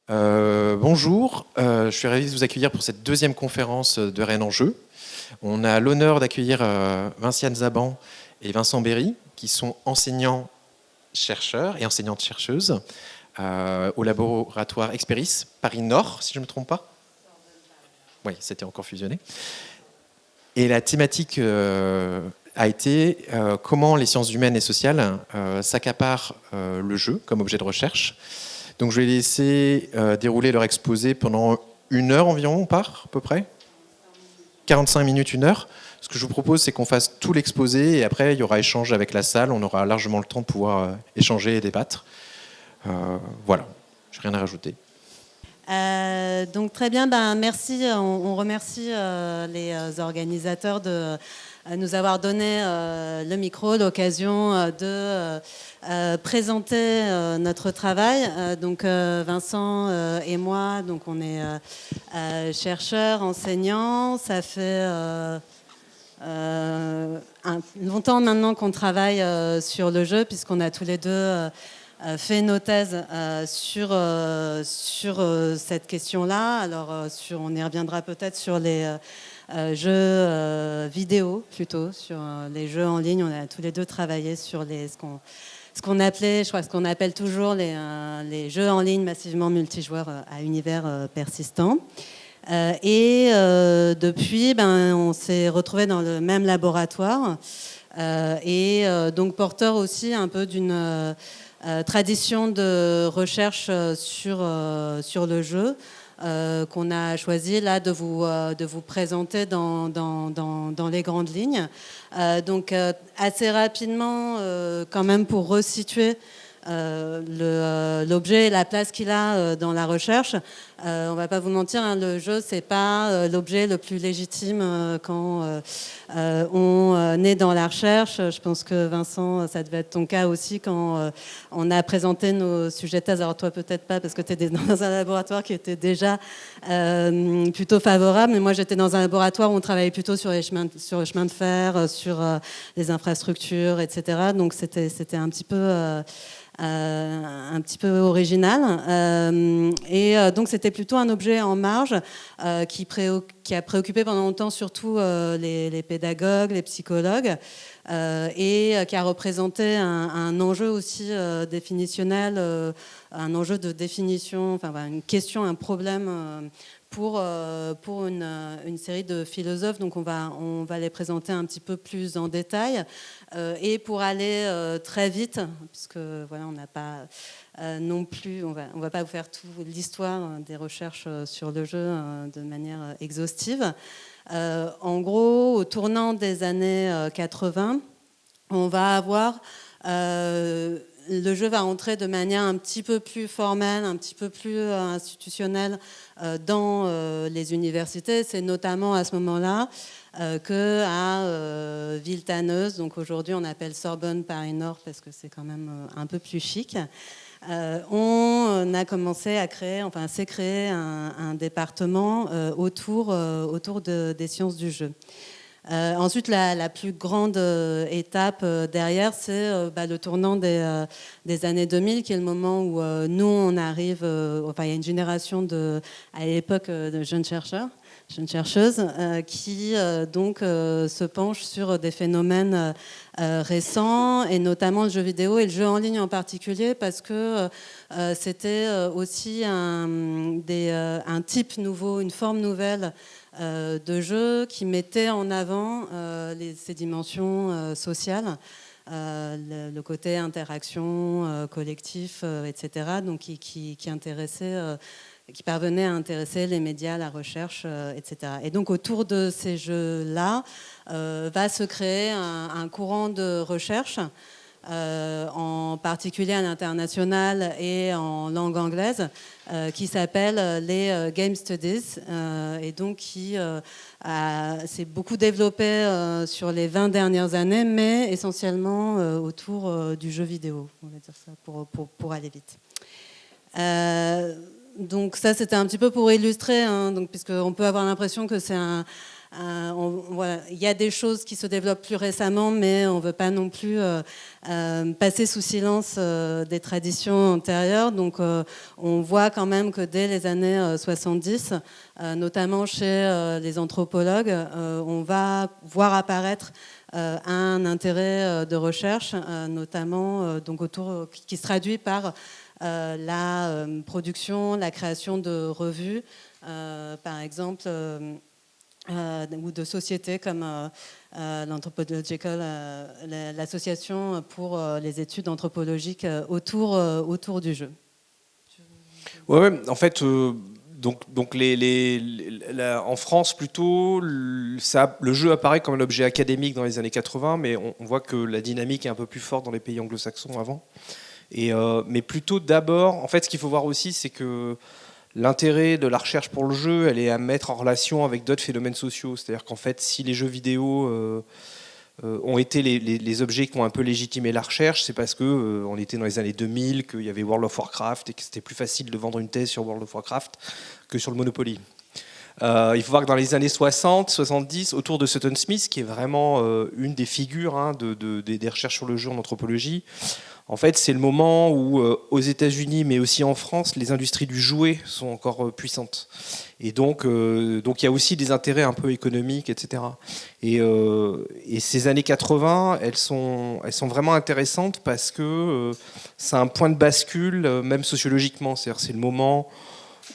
Bonjour, je suis ravi de vous accueillir pour cette deuxième conférence de Rennes en Jeu. On a l'honneur d'accueillir Vinciane Zaban et Vincent Berry, qui sont enseignants-chercheurs et enseignantes-chercheuses au laboratoire Experis, Paris Nord, si je ne me trompe pas. Oui, c'était encore fusionné. Et la thématique a été comment les sciences humaines et sociales s'accaparent le jeu comme objet de recherche. Donc je vais laisser dérouler leur exposé pendant 1 heure environ, on part à peu près 45 minutes, 1 heure. Ce que je vous propose, c'est qu'on fasse tout l'exposé et après il y aura échange avec la salle, on aura largement le temps de pouvoir échanger et débattre. Voilà, je n'ai rien à rajouter. Donc très bien, merci. On remercie les organisateurs de nous avoir donné le micro, l'occasion de présenter notre travail. Donc Vincent et moi, donc on est chercheurs, enseignants. Ça fait longtemps maintenant qu'on travaille sur le jeu, puisqu'on a tous les deux fait nos thèses sur cette question-là. Alors, on y reviendra peut-être sur les jeux vidéo, plutôt, sur les jeux en ligne. On a tous les deux travaillé sur ce qu'on appelait, je crois, ce qu'on appelle toujours les jeux en ligne massivement multijoueurs à univers persistant. Et depuis, on s'est retrouvés dans le même laboratoire et donc porteur aussi un peu d'une tradition de recherche sur le jeu qu'on a choisi là de vous présenter dans les grandes lignes. Donc assez rapidement, quand même pour resituer l'objet et la place qu'il a dans la recherche. On va pas vous mentir, hein, le jeu c'est pas l'objet le plus légitime quand on est dans la recherche. Je pense que Vincent, ça devait être ton cas aussi quand on a présenté nos sujets de thèse. Alors toi peut-être pas parce que tu es dans un laboratoire qui était déjà plutôt favorable, mais moi j'étais dans un laboratoire où on travaillait plutôt sur les chemins de fer, sur les infrastructures, etc. Donc c'était un petit peu original. Et donc c'était plutôt un objet en marge qui a préoccupé pendant longtemps surtout les pédagogues, les psychologues, et qui a représenté un enjeu aussi définitionnel, un enjeu de définition, enfin une question, un problème pour une série de philosophes. Donc on va les présenter un petit peu plus en détail. Et pour aller très vite, puisque voilà, on n'a pas non plus, on va pas vous faire toute l'histoire des recherches sur le jeu de manière exhaustive. En gros, au tournant des années 80, on va avoir le jeu va entrer de manière un petit peu plus formelle, un petit peu plus institutionnelle dans les universités. C'est notamment à ce moment-là qu'à Villetaneuse, donc aujourd'hui on appelle Sorbonne Paris Nord parce que c'est quand même un peu plus chic, on a commencé à créer, enfin s'est créé un département autour des sciences du jeu. Ensuite, la plus grande étape derrière, c'est le tournant des années 2000, qui est le moment où nous, on arrive... enfin, il y a une génération, à l'époque, de jeunes chercheurs, jeunes chercheuses, qui donc se penchent sur des phénomènes récents, et notamment le jeu vidéo, et le jeu en ligne en particulier, parce que c'était aussi un type nouveau, une forme nouvelle de jeu qui mettait en avant ces dimensions sociales, le côté interaction, collectif, etc. Donc qui intéressait, qui parvenait à intéresser les médias, la recherche, etc. Et donc autour de ces jeux-là va se créer un courant de recherche, en particulier à l'international et en langue anglaise, qui s'appelle les Game Studies, et donc qui s'est beaucoup développé sur les 20 dernières années, mais essentiellement autour du jeu vidéo, on va dire ça, pour aller vite. Donc ça, c'était un petit peu pour illustrer, hein, donc, puisqu'on peut avoir l'impression que c'est Voilà, il y a des choses qui se développent plus récemment, mais on ne veut pas non plus passer sous silence des traditions antérieures. Donc on voit quand même que dès les années 70, notamment chez les anthropologues, on va voir apparaître un intérêt de recherche, notamment donc qui se traduit par la production, la création de revues, par exemple, ou de sociétés comme l'association pour les études anthropologiques autour du jeu. Ouais, en fait, en France plutôt, le jeu apparaît comme un objet académique dans les années 80, mais on voit que la dynamique est un peu plus forte dans les pays anglo-saxons avant. Mais plutôt d'abord, en fait, ce qu'il faut voir aussi, c'est que l'intérêt de la recherche pour le jeu, elle est à mettre en relation avec d'autres phénomènes sociaux. C'est-à-dire qu'en fait, si les jeux vidéo ont été les objets qui ont un peu légitimé la recherche, c'est parce qu'on était dans les années 2000, qu'il y avait World of Warcraft et que c'était plus facile de vendre une thèse sur World of Warcraft que sur le Monopoly. Il faut voir que dans les années 60, 70, autour de Sutton Smith, qui est vraiment une des figures des recherches sur le jeu en anthropologie, en fait, c'est le moment où, aux États-Unis, mais aussi en France, les industries du jouet sont encore puissantes. Et donc, il y a aussi des intérêts un peu économiques, etc. Et ces années 80, elles sont vraiment intéressantes parce que c'est un point de bascule, même sociologiquement. C'est-à-dire, c'est le moment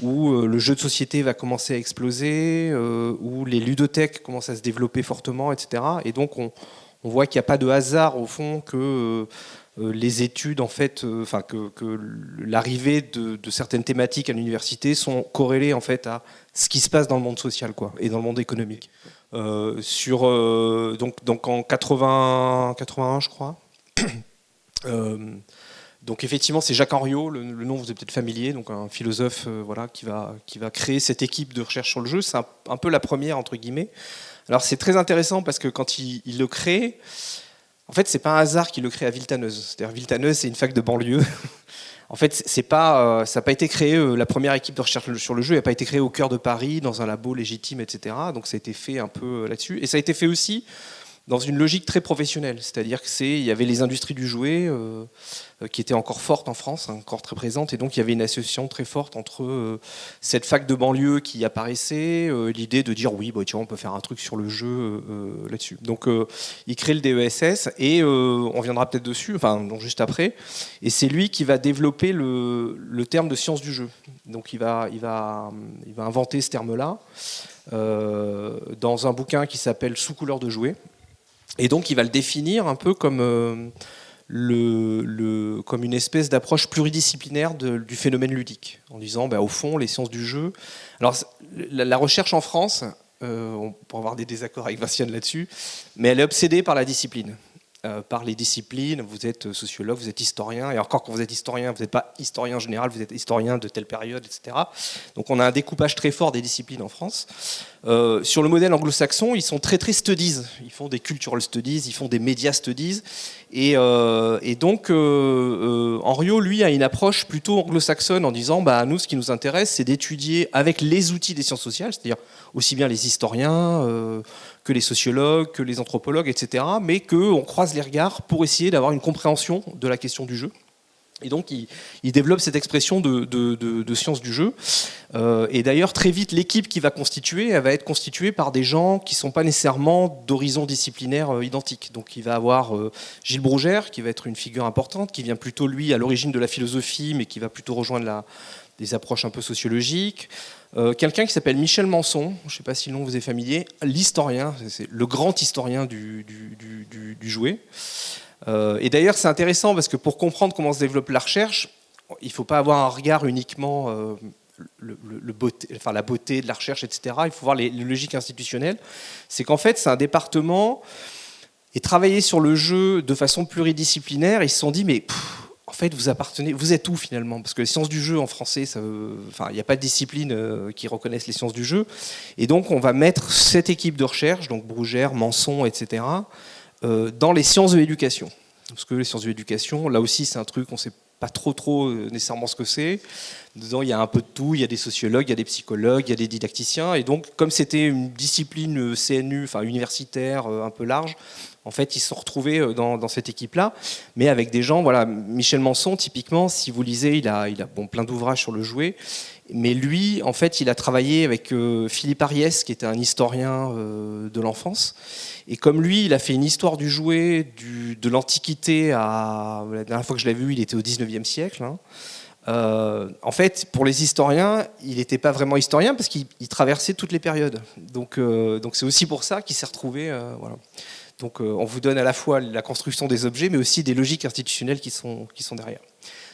où le jeu de société va commencer à exploser, où les ludothèques commencent à se développer fortement, etc. Et donc, on voit qu'il n'y a pas de hasard, au fond, que les études, en fait, que l'arrivée de certaines thématiques à l'université sont corrélées en fait à ce qui se passe dans le monde social, quoi, et dans le monde économique. Donc en 81, je crois. Donc effectivement, c'est Jacques Henriot, le nom vous est peut-être familier, donc un philosophe qui va créer cette équipe de recherche sur le jeu. C'est un peu la première, entre guillemets. Alors c'est très intéressant parce que quand il le crée, en fait, c'est pas un hasard qu'il le crée à Villetaneuse. C'est-à-dire Villetaneuse, c'est une fac de banlieue. En fait, ça n'a pas été créé, la première équipe de recherche sur le jeu n'a pas été créée au cœur de Paris, dans un labo légitime, etc. Donc ça a été fait un peu là-dessus. Et ça a été fait aussi dans une logique très professionnelle. C'est-à-dire qu'il y avait les industries du jouet qui étaient encore fortes en France, encore très présentes. Et donc il y avait une association très forte entre cette fac de banlieue qui apparaissait, l'idée de dire oui, on peut faire un truc sur le jeu là-dessus. Donc il crée le DESS et on viendra peut-être dessus, donc juste après. Et c'est lui qui va développer le terme de science du jeu. Donc il va inventer ce terme-là dans un bouquin qui s'appelle Sous couleur de jouet. Et donc il va le définir un peu comme comme une espèce d'approche pluridisciplinaire du phénomène ludique, en disant au fond les sciences du jeu. Alors la recherche en France, on pourra avoir des désaccords avec Vinciane là-dessus, mais elle est obsédée par la discipline. Par les disciplines, vous êtes sociologue, vous êtes historien, et encore quand vous êtes historien, vous n'êtes pas historien en général, vous êtes historien de telle période, etc. Donc on a un découpage très fort des disciplines en France. Sur le modèle anglo-saxon, ils sont très très studies, ils font des cultural studies, ils font des media studies, et donc Henriot, lui, a une approche plutôt anglo-saxonne en disant, nous, ce qui nous intéresse, c'est d'étudier avec les outils des sciences sociales, c'est-à-dire aussi bien les historiens que les sociologues, que les anthropologues, etc., mais qu'on croise les regards pour essayer d'avoir une compréhension de la question du jeu. Et donc, il développe cette expression de science du jeu. Et d'ailleurs, très vite, l'équipe qui va constituer, elle va être constituée par des gens qui ne sont pas nécessairement d'horizons disciplinaires identiques. Donc, il va avoir Gilles Brougère, qui va être une figure importante, qui vient plutôt, lui, à l'origine de la philosophie, mais qui va plutôt rejoindre des approches un peu sociologiques. Quelqu'un qui s'appelle Michel Manson, je ne sais pas si le nom vous est familier, l'historien, c'est le grand historien du jouet. Et d'ailleurs, c'est intéressant parce que pour comprendre comment se développe la recherche, il ne faut pas avoir un regard uniquement la beauté de la recherche, etc. Il faut voir les logiques institutionnelles. C'est qu'en fait, c'est un département, et travailler sur le jeu de façon pluridisciplinaire, ils se sont dit, mais en fait, vous êtes où finalement? Parce que les sciences du jeu en français, il n'y a pas de discipline qui reconnaissent les sciences du jeu. Et donc, on va mettre cette équipe de recherche, donc Brougère, Manson, etc., dans les sciences de l'éducation. Parce que les sciences de l'éducation, là aussi, c'est un truc, on ne sait pas trop nécessairement ce que c'est. Dedans, il y a un peu de tout. Il y a des sociologues, il y a des psychologues, il y a des didacticiens. Et donc, comme c'était une discipline CNU, enfin universitaire, un peu large, en fait, ils se sont retrouvés dans cette équipe-là, mais avec des gens. Voilà, Michel Manson, typiquement, si vous lisez, il a plein d'ouvrages sur le jouet. Mais lui, en fait, il a travaillé avec Philippe Ariès, qui était un historien de l'enfance. Et comme lui, il a fait une histoire du jouet de l'Antiquité à... La dernière fois que je l'ai vu, il était au 19e siècle. Hein. En fait, pour les historiens, il n'était pas vraiment historien parce qu'il traversait toutes les périodes. Donc c'est aussi pour ça qu'il s'est retrouvé... voilà. Donc on vous donne à la fois la construction des objets, mais aussi des logiques institutionnelles qui sont derrière.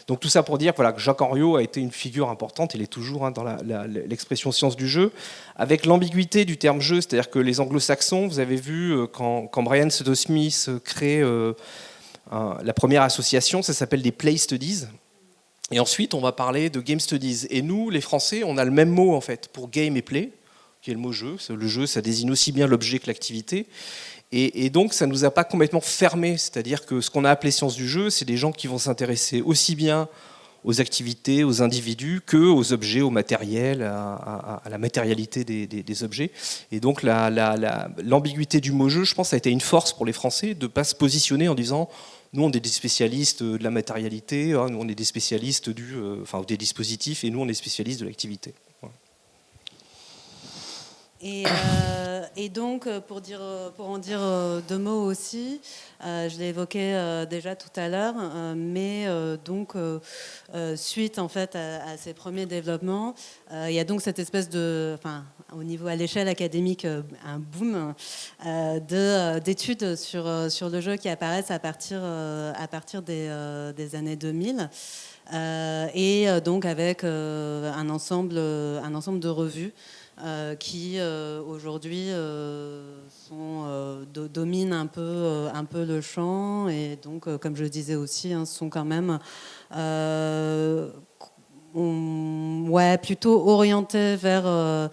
Donc tout ça pour dire voilà, que Jacques Henriot a été une figure importante, il est toujours dans l'expression science du jeu, avec l'ambiguïté du terme jeu, c'est-à-dire que les anglo-saxons, vous avez vu, quand Brian Smith crée la première association, ça s'appelle des Play Studies, et ensuite on va parler de Game Studies. Et nous, les Français, on a le même mot en fait, pour game et play, qui est le mot jeu. Le jeu, ça désigne aussi bien l'objet que l'activité. Et donc, ça ne nous a pas complètement fermés. C'est-à-dire que ce qu'on a appelé science du jeu, c'est des gens qui vont s'intéresser aussi bien aux activités, aux individus, qu'aux objets, au matériel, à la matérialité des objets. Et donc, l'ambiguïté du mot jeu, je pense, ça a été une force pour les Français de ne pas se positionner en disant nous, on est des spécialistes de la matérialité, nous, on est des spécialistes des dispositifs, et nous, on est spécialistes de l'activité. Voilà. Et donc, pour en dire deux mots aussi, je l'ai évoqué déjà tout à l'heure, mais suite en fait à ces premiers développements, il y a donc cette espèce de, au niveau à l'échelle académique, un boom d'études sur le jeu qui apparaissent à partir des années 2000. Et donc avec un ensemble de revues qui aujourd'hui dominent un peu le champ, et donc comme je disais aussi, sont quand même plutôt orientés vers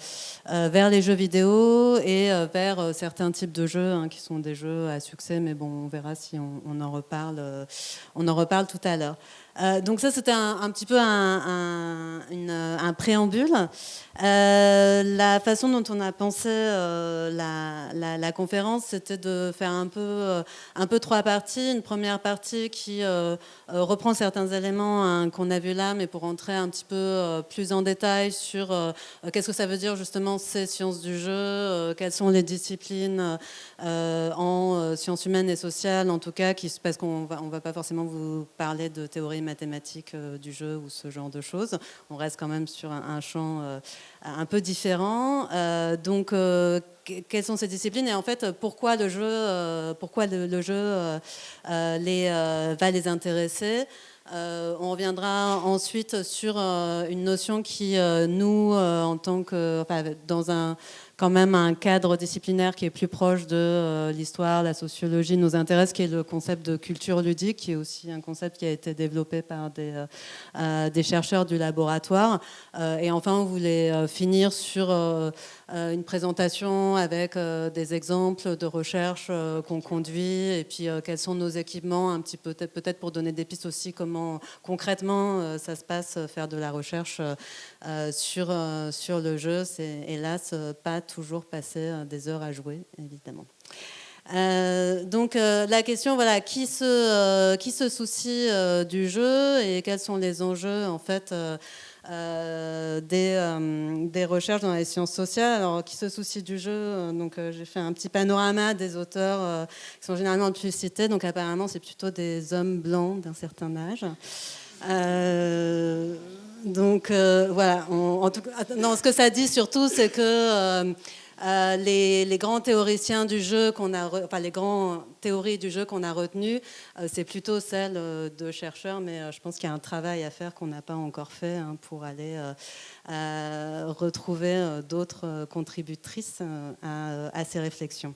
les jeux vidéo et vers certains types de jeux qui sont des jeux à succès, mais bon, on verra si on en reparle tout à l'heure. Donc ça, c'était un petit peu un préambule. La façon dont on a pensé la conférence, c'était de faire un peu trois parties. Une première partie qui reprend certains éléments qu'on a vus là, mais pour rentrer un petit peu plus en détail sur qu'est-ce que ça veut dire justement ces sciences du jeu, quelles sont les disciplines en sciences humaines et sociales, en tout cas, parce qu'on va pas forcément vous parler de théorie mathématique du jeu ou ce genre de choses. On reste quand même sur un champ un peu différent. Quelles sont ces disciplines et en fait pourquoi le jeu va les intéresser. On reviendra ensuite sur une notion qui nous, en tant que dans quand même un cadre disciplinaire qui est plus proche de l'histoire, la sociologie, nous intéresse, qui est le concept de culture ludique, qui est aussi un concept qui a été développé par des chercheurs du laboratoire. Et enfin, on voulait finir sur une présentation avec des exemples de recherche qu'on conduit, et puis quels sont nos équipements, un petit peu peut-être pour donner des pistes aussi comment concrètement ça se passe, faire de la recherche sur le jeu. C'est hélas pas toujours passer des heures à jouer, évidemment. La question, qui se soucie du jeu et quels sont les enjeux en fait des recherches dans les sciences sociales. Alors, qui se soucie du jeu, j'ai fait un petit panorama des auteurs qui sont généralement le plus cités. Donc apparemment c'est plutôt des hommes blancs d'un certain âge. Voilà. En tout cas, non, ce que ça dit surtout, c'est que les grands théoriciens du jeu les grandes théories du jeu qu'on a retenues, c'est plutôt celles de chercheurs, mais je pense qu'il y a un travail à faire qu'on n'a pas encore fait pour aller retrouver d'autres contributrices à ces réflexions.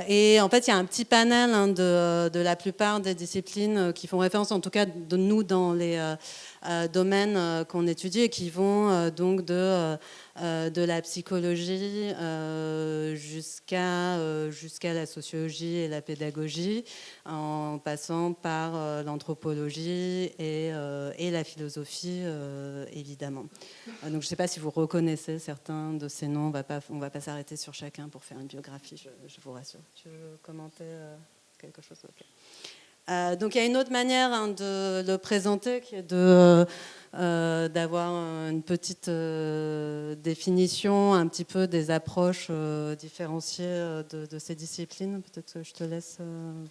Et en fait, il y a un petit panel de la plupart des disciplines qui font référence, en tout cas de nous, dans les domaines qu'on étudie et qui vont donc de la psychologie jusqu'à la sociologie et la pédagogie, en passant par l'anthropologie et la philosophie, évidemment. Donc je ne sais pas si vous reconnaissez certains de ces noms, on va pas s'arrêter sur chacun pour faire une biographie, je vous rassure. Tu veux commenter quelque chose? Okay. Donc il y a une autre manière de le présenter qui est d'avoir une petite définition un petit peu des approches différenciées de ces disciplines. Peut-être que je te laisse,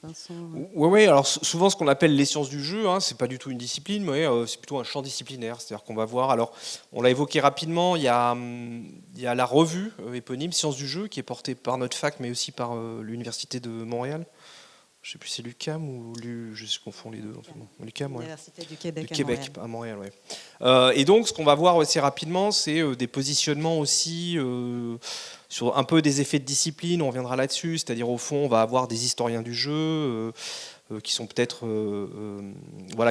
Vincent. Oui, alors souvent ce qu'on appelle les sciences du jeu, c'est pas du tout une discipline, mais c'est plutôt un champ disciplinaire. C'est-à-dire qu'on va voir, alors on l'a évoqué rapidement, il y a la revue éponyme Sciences du jeu qui est portée par notre fac, mais aussi par l'Université de Montréal. Je ne sais plus si c'est l'UQAM ou je confonds les deux. L'UQAM, ouais. L'Université du Québec, à Montréal, ouais. Et donc, ce qu'on va voir assez rapidement, c'est des positionnements aussi sur un peu des effets de discipline. On reviendra là-dessus, c'est-à-dire au fond, on va avoir des historiens du jeu qui sont peut-être,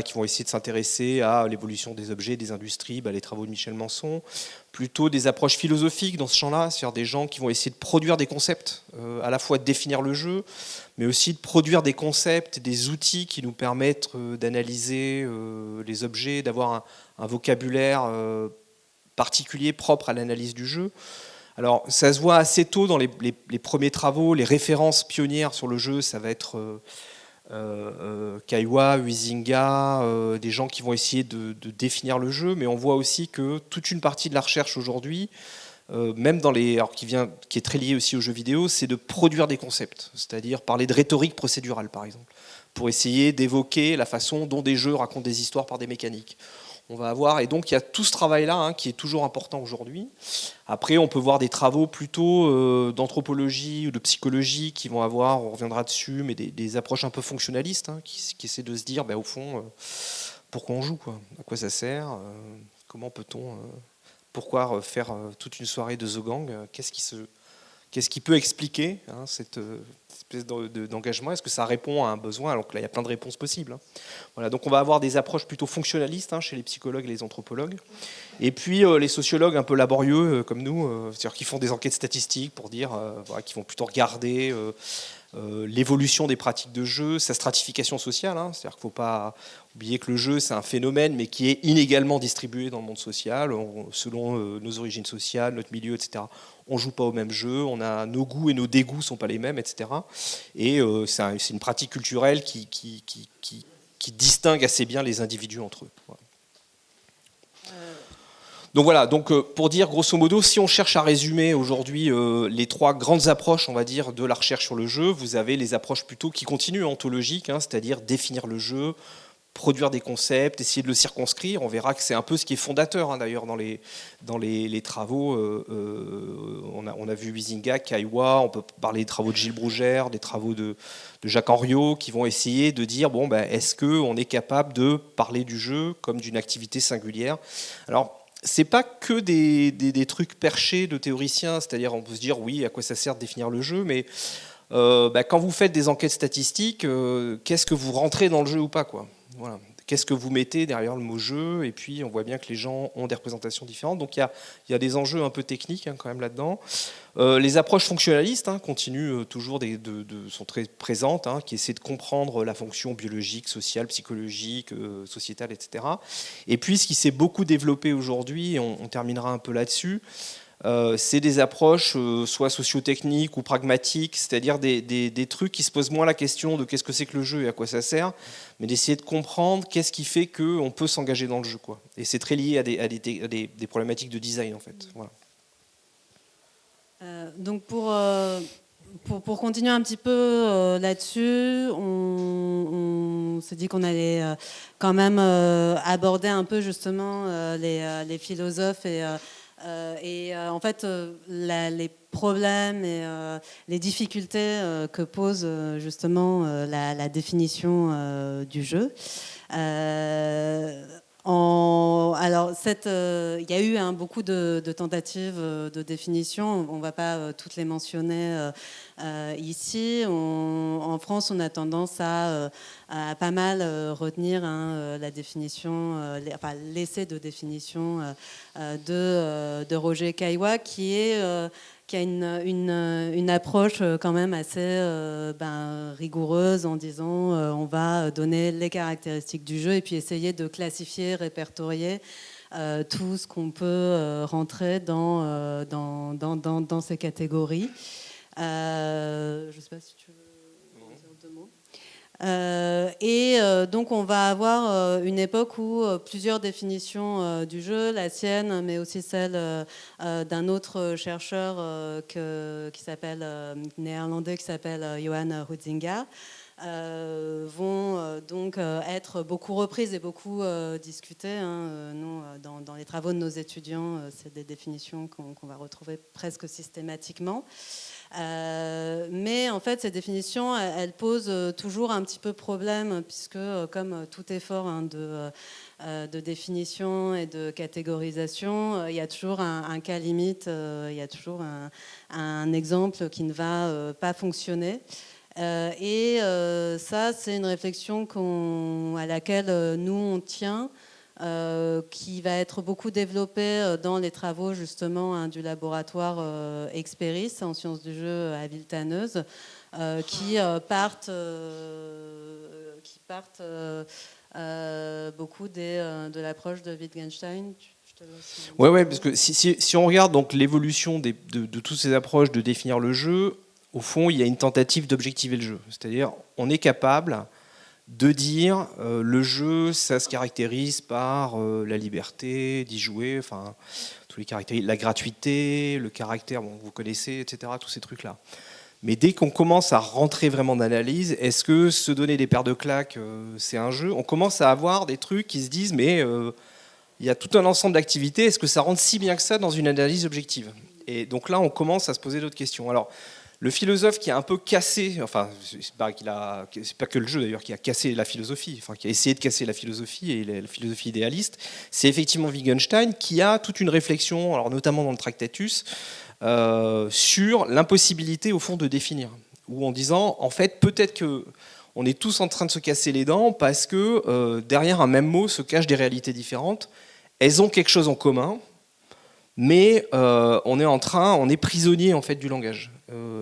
qui vont essayer de s'intéresser à l'évolution des objets, des industries, les travaux de Michel Manson. Plutôt des approches philosophiques dans ce champ-là, c'est-à-dire des gens qui vont essayer de produire des concepts, à la fois de définir le jeu, mais aussi de produire des concepts, des outils qui nous permettent d'analyser les objets, d'avoir un vocabulaire particulier propre à l'analyse du jeu. Alors, ça se voit assez tôt dans les premiers travaux, les références pionnières sur le jeu, ça va être Caillois, Huizinga, des gens qui vont essayer de définir le jeu, mais on voit aussi que toute une partie de la recherche aujourd'hui, même qui est très liée aussi aux jeux vidéo, c'est de produire des concepts, c'est-à-dire parler de rhétorique procédurale par exemple, pour essayer d'évoquer la façon dont des jeux racontent des histoires par des mécaniques. On va avoir, et donc il y a tout ce travail-là qui est toujours important aujourd'hui. Après, on peut voir des travaux plutôt d'anthropologie ou de psychologie qui vont avoir, on reviendra dessus, mais des approches un peu fonctionnalistes qui essaient de se dire, au fond, pourquoi on joue, quoi, à quoi ça sert, comment peut-on, pourquoi faire toute une soirée de The Gang, qu'est-ce qui peut expliquer cette espèce d'engagement? Est-ce que ça répond à un besoin? Alors que là, il y a plein de réponses possibles. Voilà, donc on va avoir des approches plutôt fonctionnalistes chez les psychologues et les anthropologues. Et puis les sociologues un peu laborieux comme nous, c'est-à-dire qui font des enquêtes statistiques pour dire, qui vont plutôt regarder l'évolution des pratiques de jeu, sa stratification sociale. C'est-à-dire qu'il ne faut pas oublier que le jeu, c'est un phénomène, mais qui est inégalement distribué dans le monde social, selon nos origines sociales, notre milieu, etc. On ne joue pas au même jeu, nos goûts et nos dégoûts ne sont pas les mêmes, etc. Et c'est une pratique culturelle qui distingue assez bien les individus entre eux. Voilà. Donc voilà, pour dire grosso modo, si on cherche à résumer aujourd'hui les trois grandes approches, on va dire, de la recherche sur le jeu, vous avez les approches plutôt qui continuent ontologiques, c'est-à-dire définir le jeu, produire des concepts, essayer de le circonscrire. On verra que c'est un peu ce qui est fondateur d'ailleurs dans les travaux. On a vu Huizinga, Caillois, on peut parler des travaux de Gilles Brougère, des travaux de Jacques Henriot, qui vont essayer de dire est-ce qu'on est capable de parler du jeu comme d'une activité singulière? Alors, c'est pas que des trucs perchés de théoriciens, c'est-à-dire on peut se dire oui, à quoi ça sert de définir le jeu, mais quand vous faites des enquêtes statistiques, qu'est-ce que vous rentrez dans le jeu ou pas, quoi? Voilà. Qu'est-ce que vous mettez derrière le mot jeu? Et puis on voit bien que les gens ont des représentations différentes. Donc il y a des enjeux un peu techniques quand même là-dedans. Les approches fonctionnalistes continuent toujours sont très présentes, qui essaient de comprendre la fonction biologique, sociale, psychologique, sociétale, etc. Et puis ce qui s'est beaucoup développé aujourd'hui, et on terminera un peu là-dessus, c'est des approches soit sociotechniques ou pragmatiques, c'est-à-dire des trucs qui se posent moins la question de qu'est-ce que c'est que le jeu et à quoi ça sert, mais d'essayer de comprendre qu'est-ce qui fait qu'on peut s'engager dans le jeu, quoi. Et c'est très lié à des problématiques de design, en fait. Voilà. Donc pour continuer un petit peu là-dessus, on s'est dit qu'on allait quand même aborder un peu justement les philosophes et en fait les problèmes et les difficultés que pose justement la définition du jeu. Alors, il y a eu beaucoup de tentatives de définition. On ne va pas toutes les mentionner ici. En France, on a tendance à pas mal retenir la définition, l'essai de définition de Roger Caillois, qui a une approche quand même assez rigoureuse en disant on va donner les caractéristiques du jeu et puis essayer de classifier, répertorier tout ce qu'on peut rentrer dans ces catégories. Je ne sais pas si tu veux dire deux mots. Donc on va avoir une époque où plusieurs définitions du jeu, la sienne, mais aussi celle d'un autre chercheur néerlandais qui s'appelle Johan Huizinga, vont donc être beaucoup reprises et beaucoup discutées. Nous, dans les travaux de nos étudiants, c'est des définitions qu'on va retrouver presque systématiquement. Mais en fait, ces définitions, elles posent toujours un petit peu problème, puisque comme tout effort de définition et de catégorisation, il y a toujours un cas limite, il y a toujours un exemple qui ne va pas fonctionner. Ça, c'est une réflexion à laquelle nous, on tient, qui va être beaucoup développée dans les travaux justement du laboratoire Experis en sciences du jeu à Villetaneuse, qui partent beaucoup de l'approche de Wittgenstein. Ouais, parce que si on regarde donc l'évolution de toutes ces approches de définir le jeu, au fond, il y a une tentative d'objectiver le jeu. C'est-à-dire, on est capable de dire le jeu, ça se caractérise par la liberté d'y jouer, enfin tous les caractéristiques, la gratuité, le caractère, bon, vous connaissez, etc., tous ces trucs-là. Mais dès qu'on commence à rentrer vraiment dans l'analyse, est-ce que se donner des paires de claques, c'est un jeu ? On commence à avoir des trucs qui se disent, mais il y a tout un ensemble d'activités, est-ce que ça rentre si bien que ça dans une analyse objective ? Et donc là, on commence à se poser d'autres questions. Alors, le philosophe qui a un peu cassé, enfin, c'est pas que le jeu d'ailleurs qui a cassé la philosophie, enfin, qui a essayé de casser la philosophie et la philosophie idéaliste, c'est effectivement Wittgenstein qui a toute une réflexion, alors notamment dans le Tractatus, sur l'impossibilité au fond de définir, ou en disant en fait peut-être que on est tous en train de se casser les dents parce que derrière un même mot se cachent des réalités différentes. Elles ont quelque chose en commun, mais on est prisonnier en fait du langage.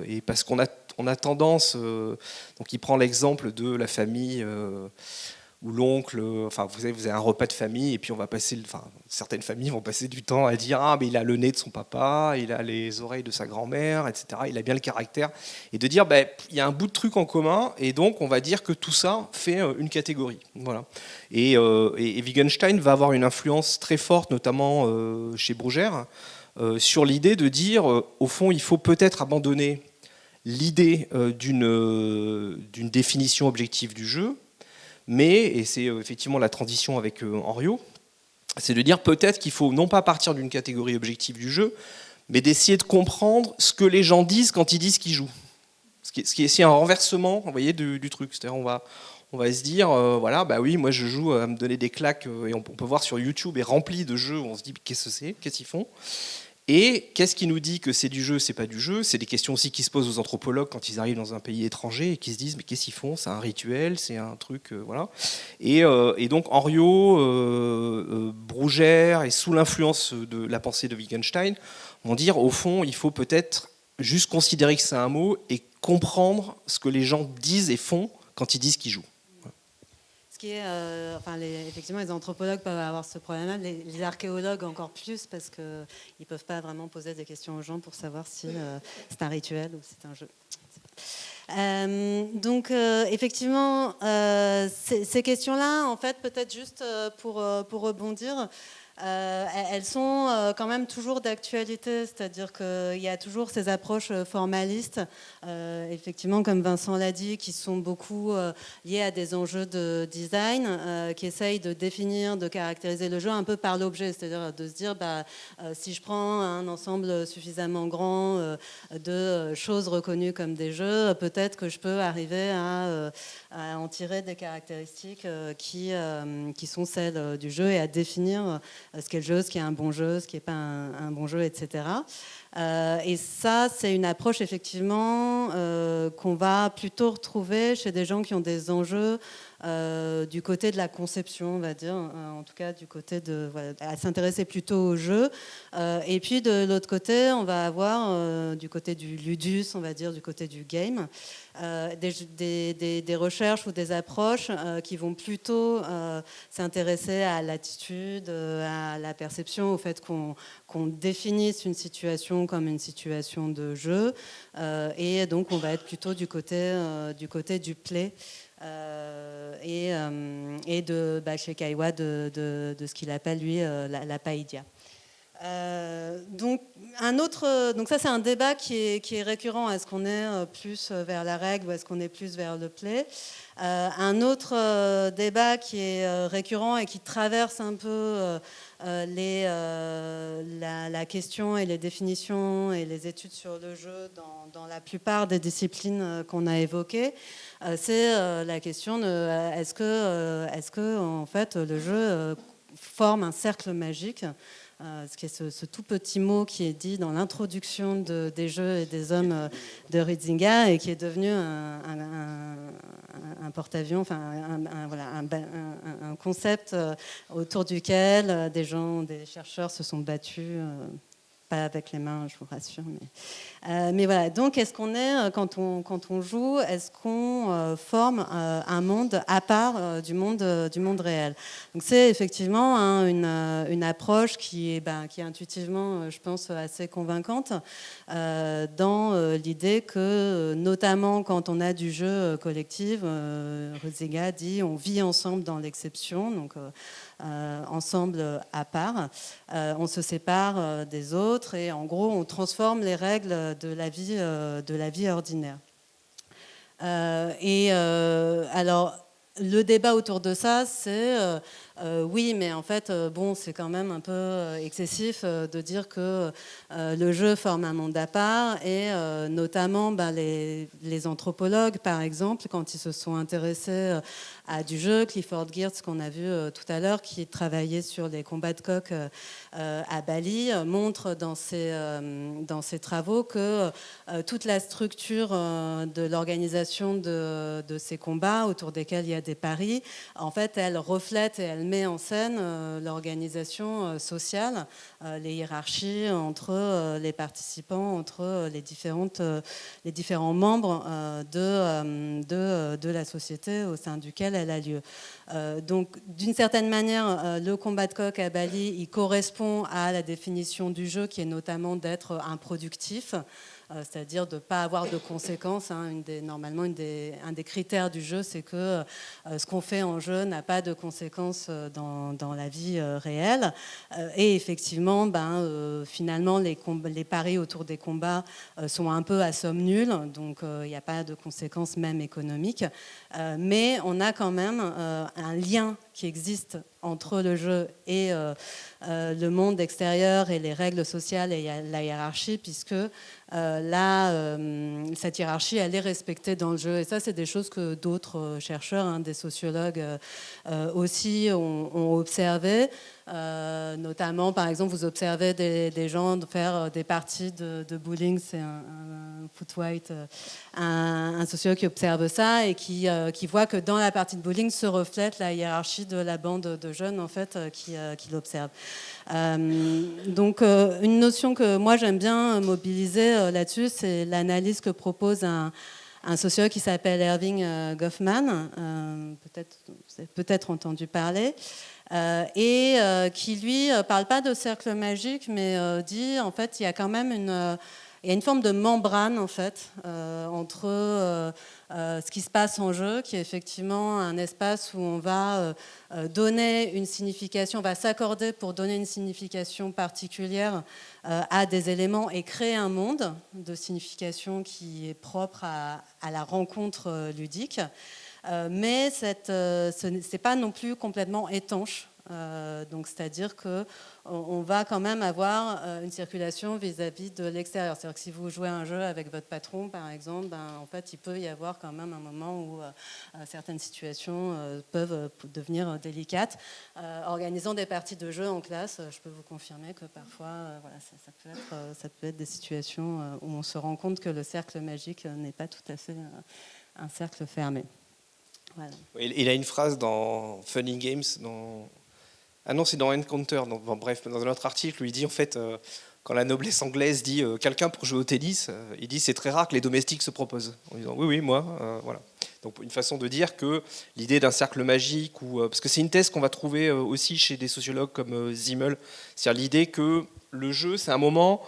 Et parce qu'on a tendance, donc il prend l'exemple de la famille où l'oncle, enfin vous avez un repas de famille et puis certaines familles vont passer du temps à dire mais il a le nez de son papa, il a les oreilles de sa grand-mère, etc. Il a bien le caractère, et de dire il y a un bout de truc en commun et donc on va dire que tout ça fait une catégorie, voilà. Et Wittgenstein va avoir une influence très forte, notamment chez Brugère, sur l'idée de dire, au fond, il faut peut-être abandonner l'idée d'une définition objective du jeu, mais, et c'est effectivement la transition avec Henriot, c'est de dire peut-être qu'il faut non pas partir d'une catégorie objective du jeu, mais d'essayer de comprendre ce que les gens disent quand ils disent qu'ils jouent. Ce qui est un renversement, vous voyez, du truc. C'est-à-dire on va se dire, oui, moi je joue à me donner des claques, et on peut voir sur YouTube est rempli de jeux où on se dit qu'est-ce que c'est, qu'est-ce qu'ils font ? Et qu'est-ce qui nous dit que c'est du jeu, c'est pas du jeu ? C'est des questions aussi qui se posent aux anthropologues quand ils arrivent dans un pays étranger et qui se disent mais qu'est-ce qu'ils font ? C'est un rituel, c'est un truc, voilà. Et donc Henriot, Brugère, et sous l'influence de la pensée de Wittgenstein, vont dire au fond il faut peut-être juste considérer que c'est un mot et comprendre ce que les gens disent et font quand ils disent qu'ils jouent. Ce qui est, effectivement, les anthropologues peuvent avoir ce problème-là, les archéologues encore plus, parce qu'ils ne peuvent pas vraiment poser des questions aux gens pour savoir si c'est un rituel ou c'est un jeu. Donc, effectivement, ces questions-là, en fait, peut-être juste pour rebondir, elles sont quand même toujours d'actualité, c'est-à-dire qu'il y a toujours ces approches formalistes, effectivement, comme Vincent l'a dit, qui sont beaucoup liées à des enjeux de design, qui essayent de définir, de caractériser le jeu un peu par l'objet, c'est-à-dire de se dire, si je prends un ensemble suffisamment grand de choses reconnues comme des jeux, peut-être que je peux arriver à en tirer des caractéristiques qui sont celles du jeu et à définir ce qu'est le jeu, ce qui est un bon jeu, ce qui n'est pas un bon jeu, etc. Et ça, c'est une approche effectivement qu'on va plutôt retrouver chez des gens qui ont des enjeux du côté de la conception, on va dire, en tout cas du côté de à s'intéresser plutôt au jeu. Et puis de l'autre côté, on va avoir du côté du ludus, on va dire, du côté du game, des recherches ou des approches qui vont plutôt s'intéresser à l'attitude, à la perception, au fait qu'on définisse une situation comme une situation de jeu. Et donc, on va être plutôt du côté du play. Et chez Kaiwa de ce qu'il appelle lui la païdia. Donc ça c'est un débat qui est récurrent. Est-ce qu'on est plus vers la règle ou est-ce qu'on est plus vers le play? Un autre débat qui est récurrent et qui traverse un peu la question et les définitions et les études sur le jeu dans la plupart des disciplines qu'on a évoquées, c'est la question de est-ce que en fait le jeu forme un cercle magique, ce qui est ce tout petit mot qui est dit dans l'introduction des jeux et des hommes de Huizinga et qui est devenu un porte-avions, enfin un concept autour duquel des chercheurs se sont battus. Pas avec les mains, je vous rassure. Mais voilà. Donc, est-ce qu'on est, quand on joue, est-ce qu'on forme un monde à part du monde réel? Donc, c'est effectivement une approche qui est intuitivement, je pense, assez convaincante dans l'idée que, notamment quand on a du jeu collectif, Huizinga dit on vit ensemble dans l'exception. Donc, ensemble à part, on se sépare des autres et en gros on transforme les règles de la vie ordinaire. Alors le débat autour de ça, c'est oui, mais en fait, c'est quand même un peu excessif de dire que le jeu forme un monde à part et notamment les anthropologues, par exemple, quand ils se sont intéressés à du jeu, Clifford Geertz, qu'on a vu tout à l'heure, qui travaillait sur les combats de coqs à Bali, montre dans ses travaux que toute la structure de l'organisation de ces combats, autour desquels il y a des paris, en fait, elle reflète et elle met en scène l'organisation sociale, les hiérarchies entre les participants, entre les différents membres de la société au sein duquel elle a lieu. Donc, d'une certaine manière, le combat de coq à Bali, il correspond à la définition du jeu, qui est notamment d'être improductif, c'est-à-dire de ne pas avoir de conséquences. Normalement, un des critères du jeu, c'est que ce qu'on fait en jeu n'a pas de conséquences dans la vie réelle. Et effectivement, finalement, les paris autour des combats sont un peu à somme nulle, donc il n'y a pas de conséquences même économiques. Mais on a quand même un lien qui existe entre le jeu et le monde extérieur et les règles sociales et la hiérarchie, puisque cette hiérarchie, elle est respectée dans le jeu. Et ça, c'est des choses que d'autres chercheurs, des sociologues aussi ont observé. Notamment, par exemple, vous observez des gens faire des parties de bowling. C'est un Foot White, un sociologue qui observe ça et qui voit que dans la partie de bowling se reflète la hiérarchie de la bande de jeunes en fait, qui l'observe. Donc, une notion que moi j'aime bien mobiliser là-dessus, c'est l'analyse que propose un sociologue qui s'appelle Erving Goffman. Vous avez peut-être entendu parler. Qui lui parle pas de cercle magique, mais dit en fait il y a quand même il y a une forme de membrane en fait entre ce qui se passe en jeu, qui est effectivement un espace où on va donner une signification, on va s'accorder pour donner une signification particulière à des éléments et créer un monde de signification qui est propre à la rencontre ludique. Mais ce n'est pas non plus complètement étanche. Donc, c'est-à-dire qu'on va quand même avoir une circulation vis-à-vis de l'extérieur. C'est-à-dire que si vous jouez à un jeu avec votre patron, par exemple, en fait, il peut y avoir quand même un moment où certaines situations peuvent devenir délicates. Organisant des parties de jeu en classe, je peux vous confirmer que parfois, ça peut être des situations où on se rend compte que le cercle magique n'est pas tout à fait un cercle fermé. Voilà. Il a une phrase dans Fun in Games, ah non, c'est dans Encounter, bref, dans un autre article où il dit en fait, quand la noblesse anglaise dit quelqu'un pour jouer au tennis, il dit c'est très rare que les domestiques se proposent. En disant oui, moi, voilà. Donc une façon de dire que l'idée d'un cercle magique, parce que c'est une thèse qu'on va trouver aussi chez des sociologues comme Zimmel, c'est-à-dire l'idée que le jeu, c'est un moment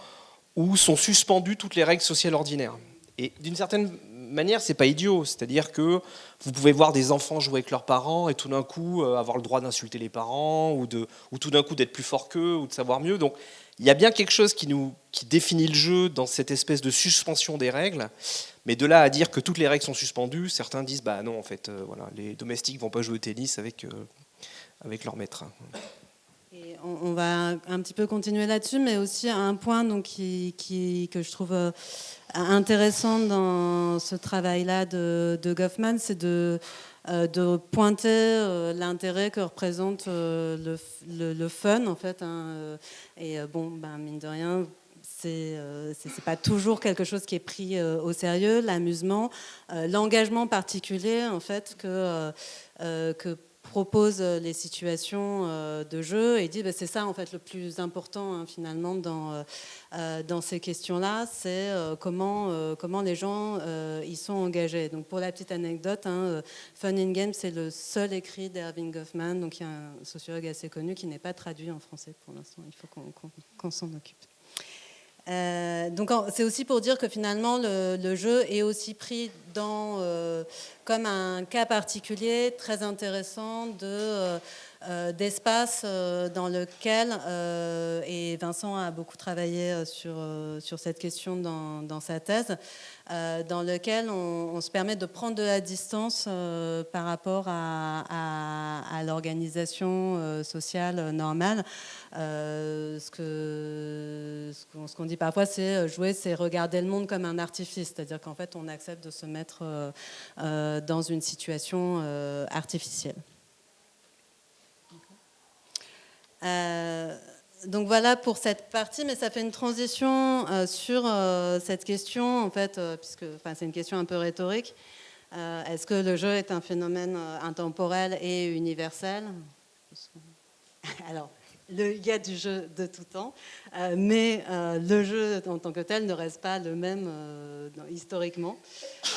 où sont suspendues toutes les règles sociales ordinaires. Et d'une certaine manière, c'est pas idiot. C'est-à-dire que vous pouvez voir des enfants jouer avec leurs parents et tout d'un coup avoir le droit d'insulter les parents ou tout d'un coup d'être plus fort qu'eux ou de savoir mieux. Donc il y a bien quelque chose qui définit le jeu dans cette espèce de suspension des règles. Mais de là à dire que toutes les règles sont suspendues, certains disent bah non, en fait, voilà, les domestiques vont pas jouer au tennis avec leur maître. Et on va un petit peu continuer là-dessus, mais aussi un point donc, que je trouve intéressant dans ce travail-là de Goffman, c'est de pointer l'intérêt que représente le fun, en fait. Et mine de rien, c'est pas toujours quelque chose qui est pris au sérieux, l'amusement, l'engagement particulier, en fait, que propose les situations de jeu et dit c'est ça en fait le plus important finalement dans ces questions-là, c'est comment les gens y sont engagés. Donc pour la petite anecdote, Fun in Games, c'est le seul écrit d'Erving Goffman, donc il y a un sociologue assez connu qui n'est pas traduit en français pour l'instant, il faut qu'on s'en occupe. Donc c'est aussi pour dire que finalement le jeu est aussi pris comme un cas particulier très intéressant d'espace dans lequel, et Vincent a beaucoup travaillé sur cette question dans sa thèse, dans lequel on se permet de prendre de la distance par rapport à l'organisation sociale normale. Ce qu'on dit parfois, c'est jouer, c'est regarder le monde comme un artifice, c'est-à-dire qu'en fait, on accepte de se mettre dans une situation artificielle. Donc voilà pour cette partie, mais ça fait une transition sur cette question, en fait, puisque c'est une question un peu rhétorique. Est-ce que le jeu est un phénomène intemporel et universel ? Alors, il y a du jeu de tout temps, mais le jeu en tant que tel ne reste pas le même historiquement.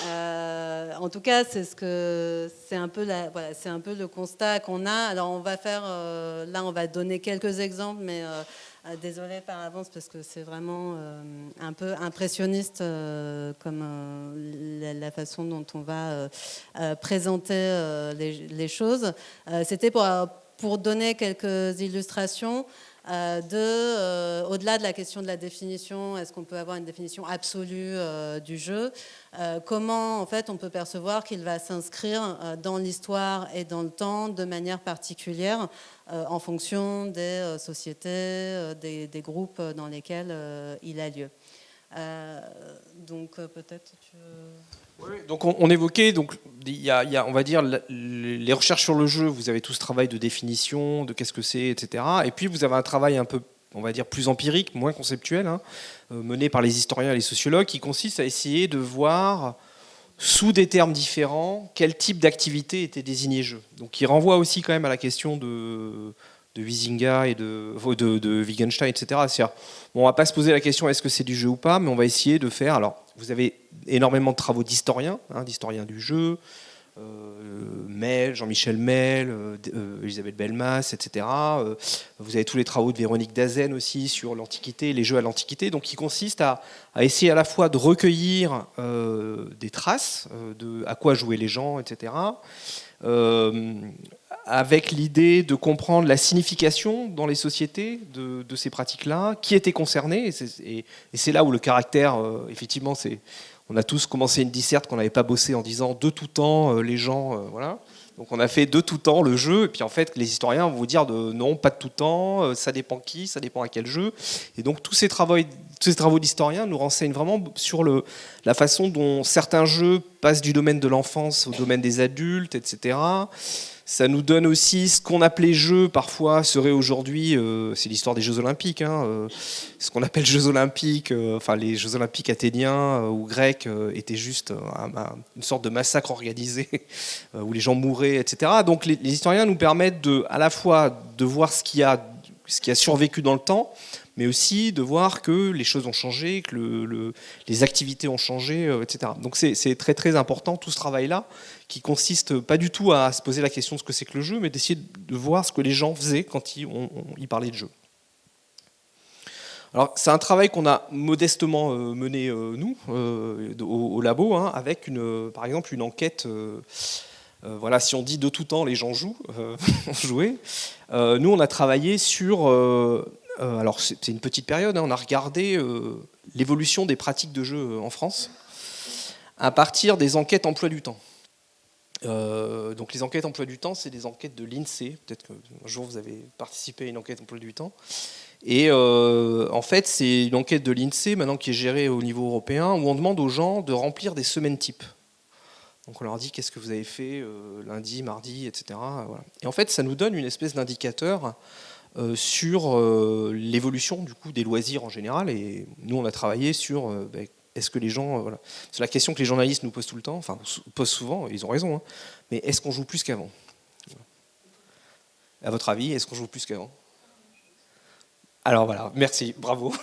En tout cas, c'est un peu le constat qu'on a. Alors, on va faire, là, on va donner quelques exemples, mais désolée par avance parce que c'est vraiment un peu impressionniste comme la façon dont on va présenter les choses. C'était pour donner quelques illustrations au-delà de la question de la définition, est-ce qu'on peut avoir une définition absolue du jeu, comment en fait on peut percevoir qu'il va s'inscrire dans l'histoire et dans le temps de manière particulière en fonction des sociétés, des groupes dans lesquels il a lieu. Donc peut-être tu... Oui, donc on évoquait, donc il y a, on va dire, les recherches sur le jeu. Vous avez tout ce travail de définition, de qu'est-ce que c'est, etc. Et puis vous avez un travail un peu, on va dire, plus empirique, moins conceptuel, mené par les historiens et les sociologues, qui consiste à essayer de voir, sous des termes différents, quel type d'activité était désigné jeu. Donc il renvoie aussi quand même à la question de Huizinga et de Wittgenstein, etc. C'est-à-dire, bon, on ne va pas se poser la question est-ce que c'est du jeu ou pas, mais on va essayer de faire... Alors, vous avez énormément de travaux d'historiens du jeu, Jean-Michel Mel, Elisabeth Belmas, etc. Vous avez tous les travaux de Véronique Dazen aussi sur l'Antiquité, les jeux à l'Antiquité, donc qui consistent à essayer à la fois de recueillir des traces de à quoi jouaient les gens, etc. Avec l'idée de comprendre la signification dans les sociétés de ces pratiques-là, qui étaient concernés, et c'est là où le caractère, effectivement, on a tous commencé une disserte qu'on n'avait pas bossé en disant de tout temps, les gens, voilà. Donc on a fait de tout temps le jeu, et puis en fait les historiens vont vous dire non, pas de tout temps, ça dépend qui, ça dépend à quel jeu. Et donc tous ces travaux d'historiens nous renseignent vraiment sur la façon dont certains jeux passent du domaine de l'enfance au domaine des adultes, etc. Ça nous donne aussi ce qu'on appelait jeu, parfois serait aujourd'hui, c'est l'histoire des Jeux Olympiques, ce qu'on appelle Jeux Olympiques, enfin les Jeux Olympiques athéniens ou grecs étaient juste une sorte de massacre organisé où les gens mouraient, etc. Donc les historiens nous permettent à la fois de voir ce qui a survécu dans le temps, mais aussi de voir que les choses ont changé, que les activités ont changé, etc. Donc c'est très très important tout ce travail-là, qui consiste pas du tout à se poser la question de ce que c'est que le jeu, mais d'essayer de voir ce que les gens faisaient quand ils parlaient de jeu. Alors c'est un travail qu'on a modestement mené nous au labo, avec par exemple une enquête. Voilà, si on dit de tout temps les gens jouent, jouaient. Nous on a travaillé sur alors c'est une petite période, on a regardé l'évolution des pratiques de jeu en France à partir des enquêtes emploi du temps. Donc les enquêtes emploi du temps, c'est des enquêtes de l'INSEE. Peut-être qu'un jour vous avez participé à une enquête emploi du temps. Et en fait, c'est une enquête de l'INSEE maintenant qui est gérée au niveau européen, où on demande aux gens de remplir des semaines types. Donc on leur dit qu'est-ce que vous avez fait lundi, mardi, etc. Voilà. Et en fait, ça nous donne une espèce d'indicateur sur l'évolution du coup des loisirs en général. Et nous, on a travaillé sur est-ce que les gens... voilà. C'est la question que les journalistes nous posent tout le temps, enfin posent souvent, ils ont raison, mais est-ce qu'on joue plus qu'avant ? À votre avis, est-ce qu'on joue plus qu'avant ? Alors voilà, merci, bravo.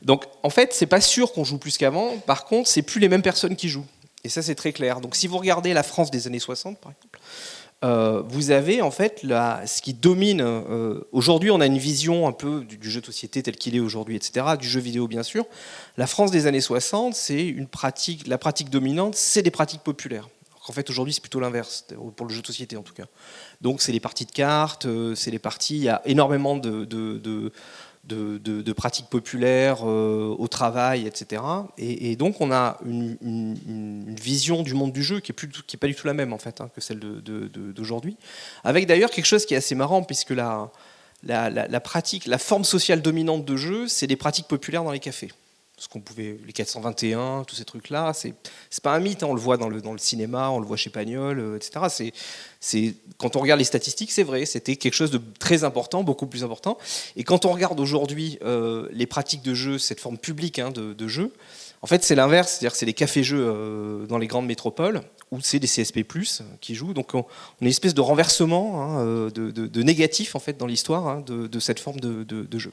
Donc en fait, c'est pas sûr qu'on joue plus qu'avant, par contre, c'est plus les mêmes personnes qui jouent. Et ça, c'est très clair. Donc si vous regardez la France des années 60, par exemple, vous avez en fait ce qui domine. Aujourd'hui, on a une vision un peu du jeu de société tel qu'il est aujourd'hui, etc., du jeu vidéo bien sûr. La France des années 60, c'est la pratique dominante, c'est des pratiques populaires. En fait, aujourd'hui, c'est plutôt l'inverse, pour le jeu de société en tout cas. Donc c'est les parties de cartes, c'est les parties, il y a énormément de pratiques populaires au travail, etc. Et donc on a une vision du monde du jeu qui est pas du tout la même en fait que celle d'aujourd'hui. Avec d'ailleurs quelque chose qui est assez marrant puisque la pratique, la forme sociale dominante de jeu, c'est des pratiques populaires dans les cafés. Ce qu'on pouvait, les 421, tous ces trucs-là, c'est pas un mythe, on le voit dans le cinéma, on le voit chez Pagnol, etc. Quand on regarde les statistiques, c'est vrai, c'était quelque chose de très important, beaucoup plus important. Et quand on regarde aujourd'hui les pratiques de jeu, cette forme publique de jeu, en fait c'est l'inverse, c'est-à-dire que c'est des cafés-jeux dans les grandes métropoles, où c'est des CSP+, qui jouent. Donc on a une espèce de renversement de négatif en fait, dans l'histoire de cette forme de jeu.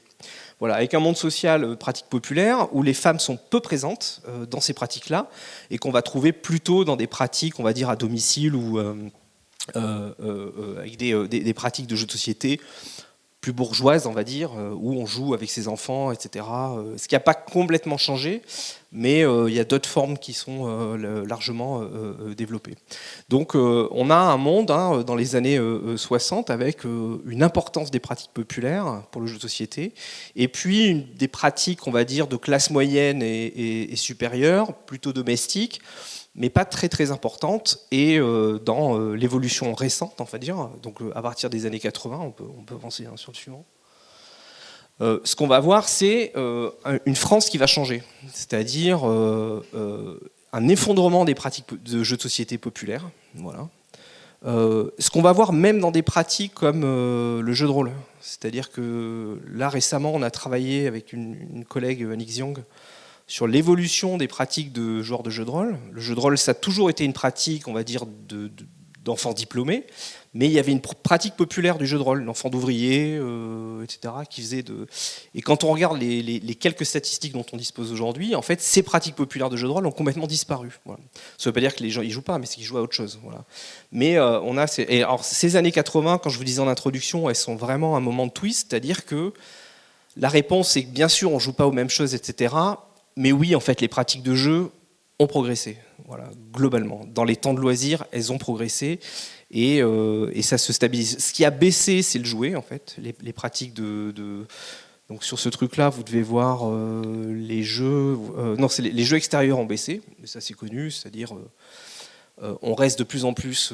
Voilà, avec un monde social pratique populaire où les femmes sont peu présentes dans ces pratiques-là et qu'on va trouver plutôt dans des pratiques, on va dire, à domicile ou avec des pratiques de jeux de société plus bourgeoises, on va dire, où on joue avec ses enfants, etc. Ce qui n'a pas complètement changé, mais il y a d'autres formes qui sont largement développées. Donc on a un monde dans les années 60 avec une importance des pratiques populaires pour le jeu de société, et puis des pratiques, on va dire, de classe moyenne et supérieure, plutôt domestiques, mais pas très très importante, et dans l'évolution récente, on va dire, donc à partir des années 80, on peut avancer sur le suivant. Ce qu'on va voir, c'est une France qui va changer, c'est-à-dire un effondrement des pratiques de jeux de société populaires. Voilà. Ce qu'on va voir même dans des pratiques comme le jeu de rôle, c'est-à-dire que là récemment, on a travaillé avec une collègue, Annick Ziong, sur l'évolution des pratiques de joueurs de jeux de rôle. Le jeu de rôle, ça a toujours été une pratique, on va dire, d'enfants diplômés, mais il y avait une pratique populaire du jeu de rôle, d'enfants d'ouvriers, etc., qui faisaient de... Et quand on regarde les quelques statistiques dont on dispose aujourd'hui, en fait, ces pratiques populaires de jeu de rôle ont complètement disparu. Voilà. Ça ne veut pas dire que les gens y jouent pas, mais c'est qu'ils jouent à autre chose. Voilà. Mais on a et alors, ces années 80, quand je vous disais en introduction, elles sont vraiment un moment de twist, c'est-à-dire que la réponse, c'est que bien sûr, on ne joue pas aux mêmes choses, etc., mais oui, en fait, les pratiques de jeu ont progressé. Voilà, globalement. Dans les temps de loisirs, elles ont progressé et ça se stabilise. Ce qui a baissé, c'est le jouet, en fait. Les pratiques Donc sur ce truc-là, vous devez voir les jeux... non, les jeux extérieurs ont baissé, mais ça c'est connu, c'est-à-dire on reste de plus en plus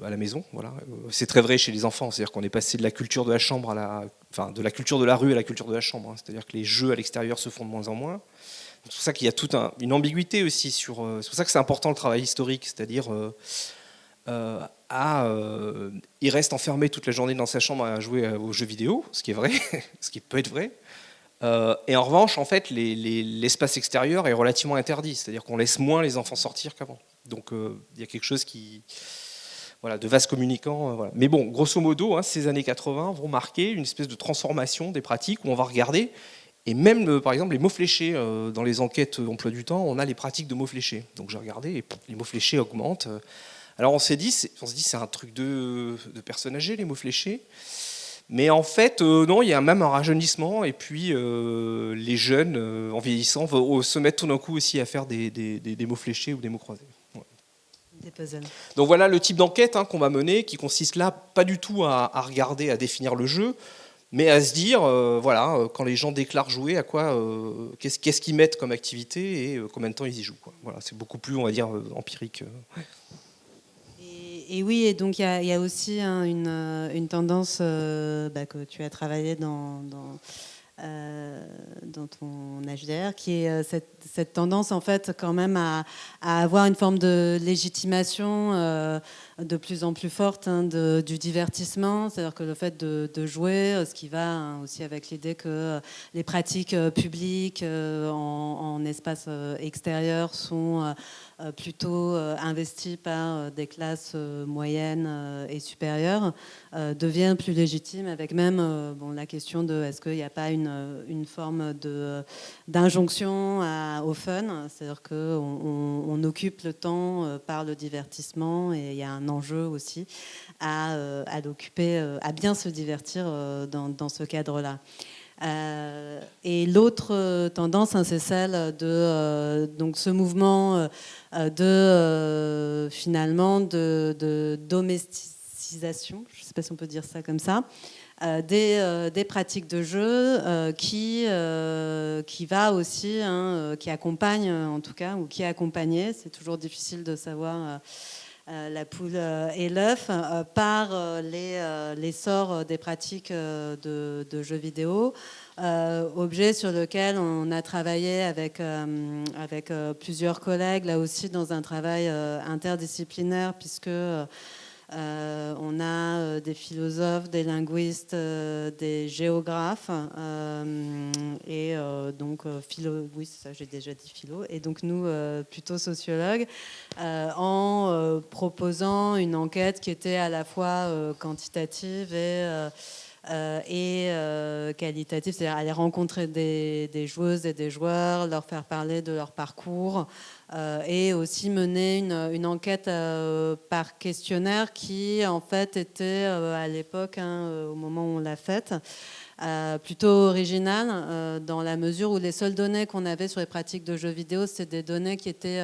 à la maison. Voilà. C'est très vrai chez les enfants, c'est-à-dire qu'on est passé de la culture de la chambre de la culture de la rue à la culture de la chambre. Hein. C'est-à-dire que les jeux à l'extérieur se font de moins en moins. C'est pour ça qu'il y a toute une ambiguïté aussi sur. C'est pour ça que c'est important le travail historique, c'est-à-dire il reste enfermé toute la journée dans sa chambre à jouer aux jeux vidéo, ce qui est vrai, ce qui peut être vrai. Et en revanche, en fait, l'espace extérieur est relativement interdit, c'est-à-dire qu'on laisse moins les enfants sortir qu'avant. Donc il y a quelque chose de vase communicant. Voilà. Mais bon, grosso modo, ces années 80 vont marquer une espèce de transformation des pratiques où on va regarder. Et même, par exemple, les mots fléchés, dans les enquêtes emploi du temps, on a les pratiques de mots fléchés. Donc j'ai regardé et les mots fléchés augmentent. Alors on se dit c'est un truc de personnes âgées, les mots fléchés. Mais en fait, non, il y a même un rajeunissement. Et puis les jeunes, en vieillissant, vont se mettre tout d'un coup aussi à faire des mots fléchés ou des mots croisés. Ouais. Des puzzles. Donc voilà le type d'enquête qu'on va mener, qui consiste là pas du tout à regarder, à définir le jeu, mais à se dire, quand les gens déclarent jouer, à quoi, qu'est-ce qu'ils mettent comme activité et combien de temps ils y jouent. Quoi. Voilà, c'est beaucoup plus, on va dire, empirique. Et oui, et donc il y a aussi une tendance que tu as travaillé dans ton HDR, qui est cette tendance en fait quand même à avoir une forme de légitimation de plus en plus forte du divertissement, c'est-à-dire que le fait de jouer, ce qui va aussi avec l'idée que les pratiques publiques en espace extérieur sont plutôt investies par des classes moyennes et supérieures, devient plus légitime, avec même la question de est-ce qu'il n'y a pas une forme d'injonction au fun, c'est-à-dire qu'on occupe le temps par le divertissement, et il y a un enjeu aussi à l'occuper, à bien se divertir dans ce cadre-là. Et l'autre tendance, c'est celle de donc ce mouvement finalement de domestisation, je ne sais pas si on peut dire ça comme ça, des pratiques de jeu qui va aussi, qui accompagne en tout cas, ou qui est accompagné, c'est toujours difficile de savoir la poule et l'œuf, par l'essor des pratiques de jeux vidéo, objet sur lequel on a travaillé avec plusieurs collègues, là aussi dans un travail interdisciplinaire, puisque on a des philosophes, des linguistes, des géographes, et donc oui, ça j'ai déjà dit philo, et donc nous plutôt sociologues, en proposant une enquête qui était à la fois quantitative et qualitative, c'est-à-dire aller rencontrer des joueuses et des joueurs, leur faire parler de leur parcours, et aussi mener une enquête par questionnaire qui en fait était à l'époque, au moment où on l'a faite, plutôt originale, dans la mesure où les seules données qu'on avait sur les pratiques de jeux vidéo, c'est des données qui étaient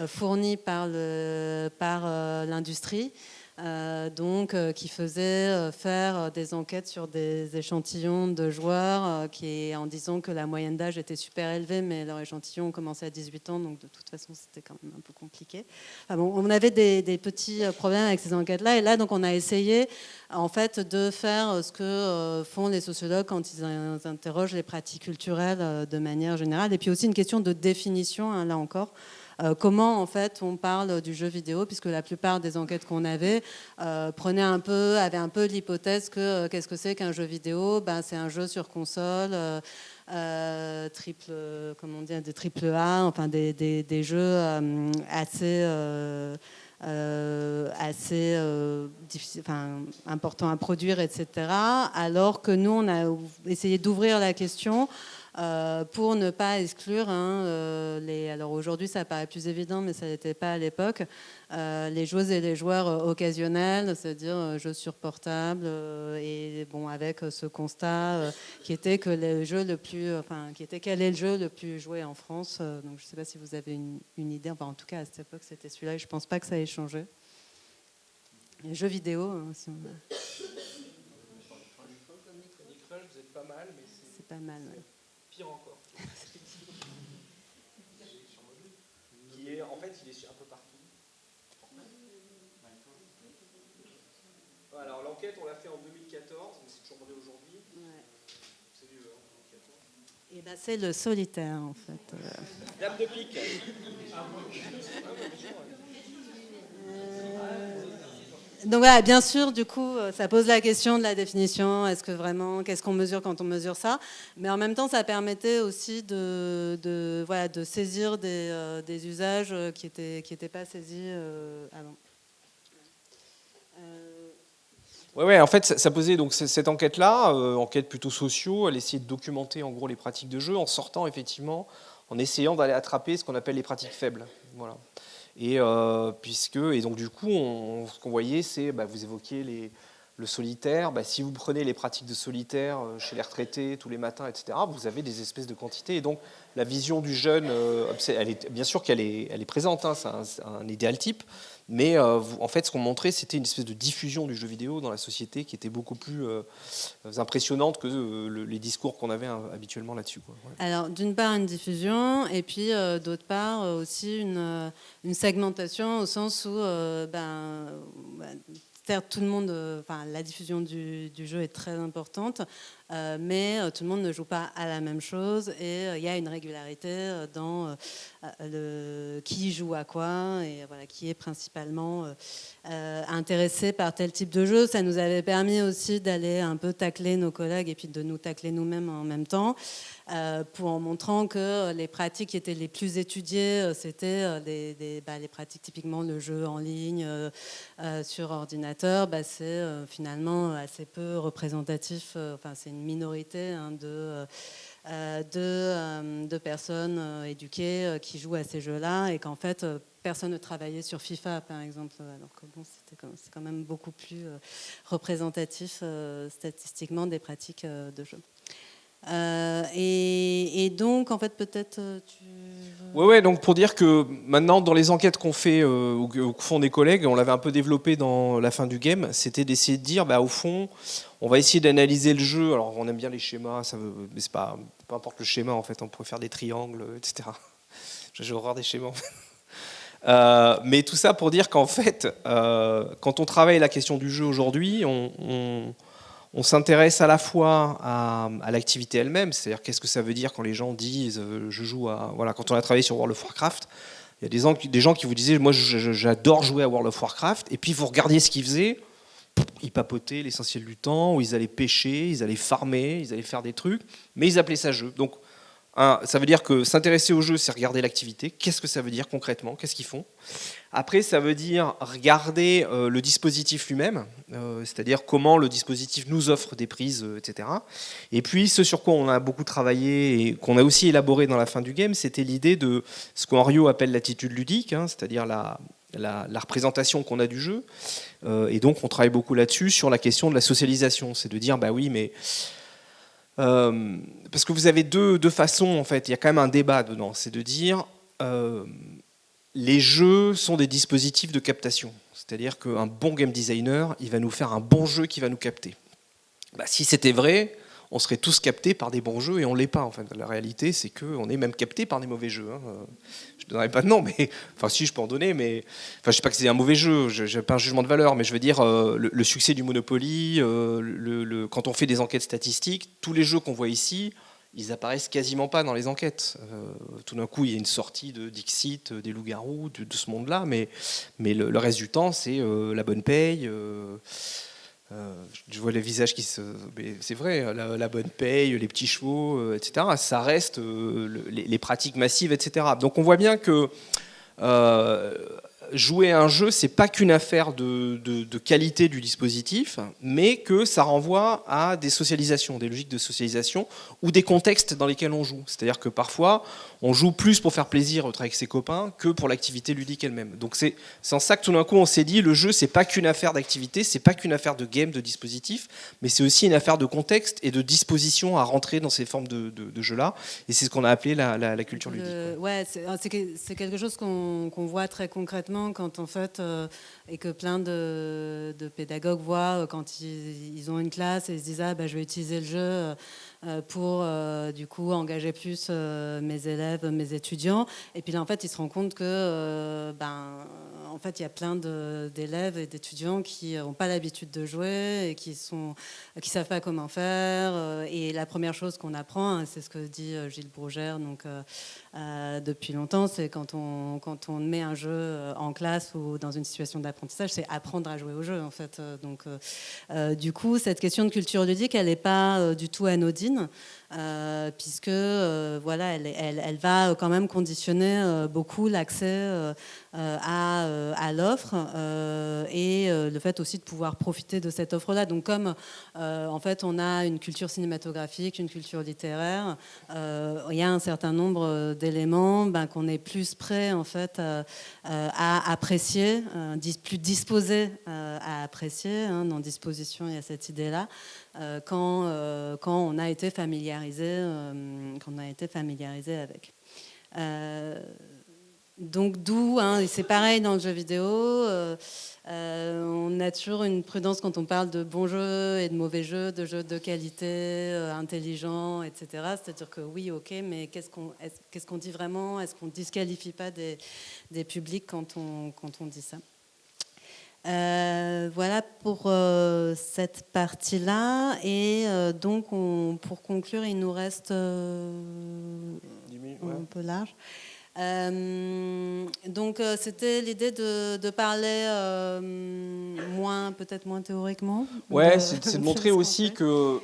fournies par l'industrie. Donc qui faisait faire des enquêtes sur des échantillons de joueurs en disant que la moyenne d'âge était super élevée, mais leur échantillon commençait à 18 ans, donc de toute façon c'était quand même un peu compliqué. Enfin bon, on avait des petits problèmes avec ces enquêtes-là, et là donc on a essayé en fait de faire ce que font les sociologues quand ils interrogent les pratiques culturelles de manière générale, et puis aussi une question de définition, là encore. Comment en fait on parle du jeu vidéo, puisque la plupart des enquêtes qu'on avait avaient un peu l'hypothèse que qu'est-ce que c'est qu'un jeu vidéo, c'est un jeu sur console, des triple A, enfin des jeux assez assez important à produire, etc. Alors que nous, on a essayé d'ouvrir la question pour ne pas exclure alors aujourd'hui ça paraît plus évident, mais ça n'était pas à l'époque, les joueuses et les joueurs occasionnels, c'est-à-dire jeux sur portable, et bon, avec ce constat qui était que le jeu le plus, quel est le jeu le plus joué en France. Donc je ne sais pas si vous avez une idée. En tout cas à cette époque c'était celui-là, et je ne pense pas que ça ait changé. Les jeux vidéo, si on a... C'est pas mal, mais c'est pas mal. Ouais. Pire encore. Qui est, en fait, il est un peu partout. Alors l'enquête, on l'a fait en 2014, mais c'est toujours vrai aujourd'hui. Ouais. C'est vieux, hein, 2014. Et ben, c'est le solitaire, en fait. Dame de pique. Donc voilà, bien sûr, du coup, ça pose la question de la définition. Est-ce que vraiment, qu'est-ce qu'on mesure quand on mesure ça? Mais en même temps, ça permettait aussi de saisir des usages qui étaient pas saisis avant. Ouais, en fait, ça posait donc cette enquête-là, enquête plutôt sociaux, elle essayait de documenter en gros les pratiques de jeu en sortant effectivement, en essayant d'aller attraper ce qu'on appelle les pratiques faibles. Voilà. Et donc du coup, ce qu'on voyait, c'est, vous évoquiez le solitaire. Si vous prenez les pratiques de solitaire chez les retraités tous les matins, etc., vous avez des espèces de quantités. Et donc la vision du jeune, bien sûr qu'elle est présente, hein, c'est un idéal type. Mais en fait, ce qu'on montrait, c'était une espèce de diffusion du jeu vidéo dans la société qui était beaucoup plus impressionnante que les discours qu'on avait habituellement là-dessus. Quoi. Ouais. Alors, d'une part, une diffusion, et puis d'autre part, aussi une segmentation au sens où certes, tout le monde, la diffusion du jeu est très importante, mais tout le monde ne joue pas à la même chose, et il y a une régularité dans qui joue à quoi, et voilà, qui est principalement intéressé par tel type de jeu. Ça nous avait permis aussi d'aller un peu tacler nos collègues et puis de nous tacler nous-mêmes en même temps, en montrant que les pratiques qui étaient les plus étudiées, c'était les pratiques typiquement le jeu en ligne sur ordinateur. C'est finalement assez peu représentatif. C'est une minorité de personnes éduquées qui jouent à ces jeux-là, et qu'en fait personne ne travaillait sur FIFA par exemple, alors que bon, c'est quand même beaucoup plus représentatif statistiquement des pratiques de jeu. Et donc en fait peut-être Ouais, donc pour dire que maintenant dans les enquêtes qu'on fait au fond des collègues, on l'avait un peu développé dans la fin du game, c'était d'essayer de dire au fond on va essayer d'analyser le jeu. Alors on aime bien les schémas, mais c'est pas, peu importe le schéma en fait, on pourrait faire des triangles, etc. J'ai horreur des schémas en fait. Mais tout ça pour dire qu'en fait quand on travaille la question du jeu aujourd'hui, on s'intéresse à la fois à l'activité elle-même, c'est-à-dire qu'est-ce que ça veut dire quand les gens disent je joue à... Voilà, quand on a travaillé sur World of Warcraft, il y a des gens qui vous disaient moi j'adore jouer à World of Warcraft, et puis vous regardiez ce qu'ils faisaient, ils papotaient l'essentiel du temps, ou ils allaient pêcher, ils allaient farmer, ils allaient faire des trucs, mais ils appelaient ça jeu. Donc ça veut dire que s'intéresser au jeu, c'est regarder l'activité. Qu'est-ce que ça veut dire concrètement? Qu'est-ce qu'ils font? Après, ça veut dire regarder le dispositif lui-même, c'est-à-dire comment le dispositif nous offre des prises, etc. Et puis, ce sur quoi on a beaucoup travaillé et qu'on a aussi élaboré dans la fin du game, c'était l'idée de ce qu'Henriot appelle l'attitude ludique, hein, c'est-à-dire la représentation qu'on a du jeu. Et donc, on travaille beaucoup là-dessus, sur la question de la socialisation. C'est de dire, oui, mais... parce que vous avez deux façons, en fait. Il y a quand même un débat dedans. C'est de dire... les jeux sont des dispositifs de captation. C'est-à-dire qu'un bon game designer, il va nous faire un bon jeu qui va nous capter. Si c'était vrai, on serait tous captés par des bons jeux, et on ne l'est pas. En fait. La réalité, c'est qu'on est même captés par des mauvais jeux. Hein. Je ne donnerai pas de nom, mais... Enfin, si, je peux en donner, mais... Enfin, je ne sais pas que c'est un mauvais jeu, je n'ai pas un jugement de valeur, mais je veux dire, le succès du Monopoly, quand on fait des enquêtes statistiques, tous les jeux qu'on voit ici... ils apparaissent quasiment pas dans les enquêtes. Tout d'un coup, il y a une sortie de Dixit, des loups-garous, de ce monde-là, mais le reste du temps, c'est la bonne paye. Je vois les visages qui se... Mais c'est vrai, la bonne paye, les petits chevaux, etc. Ça reste les pratiques massives, etc. Donc on voit bien que jouer à un jeu, c'est pas qu'une affaire de qualité du dispositif, mais que ça renvoie à des socialisations, des logiques de socialisation ou des contextes dans lesquels on joue. C'est-à-dire que parfois, on joue plus pour faire plaisir avec ses copains que pour l'activité ludique elle-même. Donc c'est en ça que tout d'un coup on s'est dit, le jeu c'est pas qu'une affaire d'activité, c'est pas qu'une affaire de game, de dispositif, mais c'est aussi une affaire de contexte et de disposition à rentrer dans ces formes de jeux-là. Et c'est ce qu'on a appelé la culture ludique. Ouais, c'est quelque chose qu'on voit très concrètement quand en fait, et que plein de pédagogues voient quand ils ont une classe et ils se disent je vais utiliser le jeu pour du coup engager plus mes élèves, mes étudiants. Et puis là en fait ils se rendent compte que en fait il y a plein d'élèves et d'étudiants qui n'ont pas l'habitude de jouer et qui savent pas comment faire. Et la première chose qu'on apprend, hein, c'est ce que dit Gilles Brougère donc depuis longtemps, c'est quand on met un jeu en classe ou dans une situation d'apprentissage, c'est apprendre à jouer au jeu en fait. Donc du coup cette question de culture ludique, elle n'est pas du tout anodine. Puisque voilà, elle va quand même conditionner beaucoup l'accès à l'offre et le fait aussi de pouvoir profiter de cette offre-là. Donc comme en fait on a une culture cinématographique, une culture littéraire, il y a un certain nombre d'éléments qu'on est plus prêt en fait à apprécier, plus disposé à apprécier. Hein, dans disposition, il y a cette idée-là. Quand on a été familiarisé avec. Donc d'où, hein, et c'est pareil dans le jeu vidéo, on a toujours une prudence quand on parle de bons jeux et de mauvais jeux, de jeux de qualité, intelligents, etc. C'est-à-dire que oui, ok, mais qu'est-ce qu'on dit vraiment? Est-ce qu'on ne disqualifie pas des publics quand on dit ça? Voilà pour cette partie-là. Et donc, pour conclure, il nous reste un peu large. Donc, c'était l'idée de parler peut-être moins théoriquement. Ouais, c'est de montrer aussi que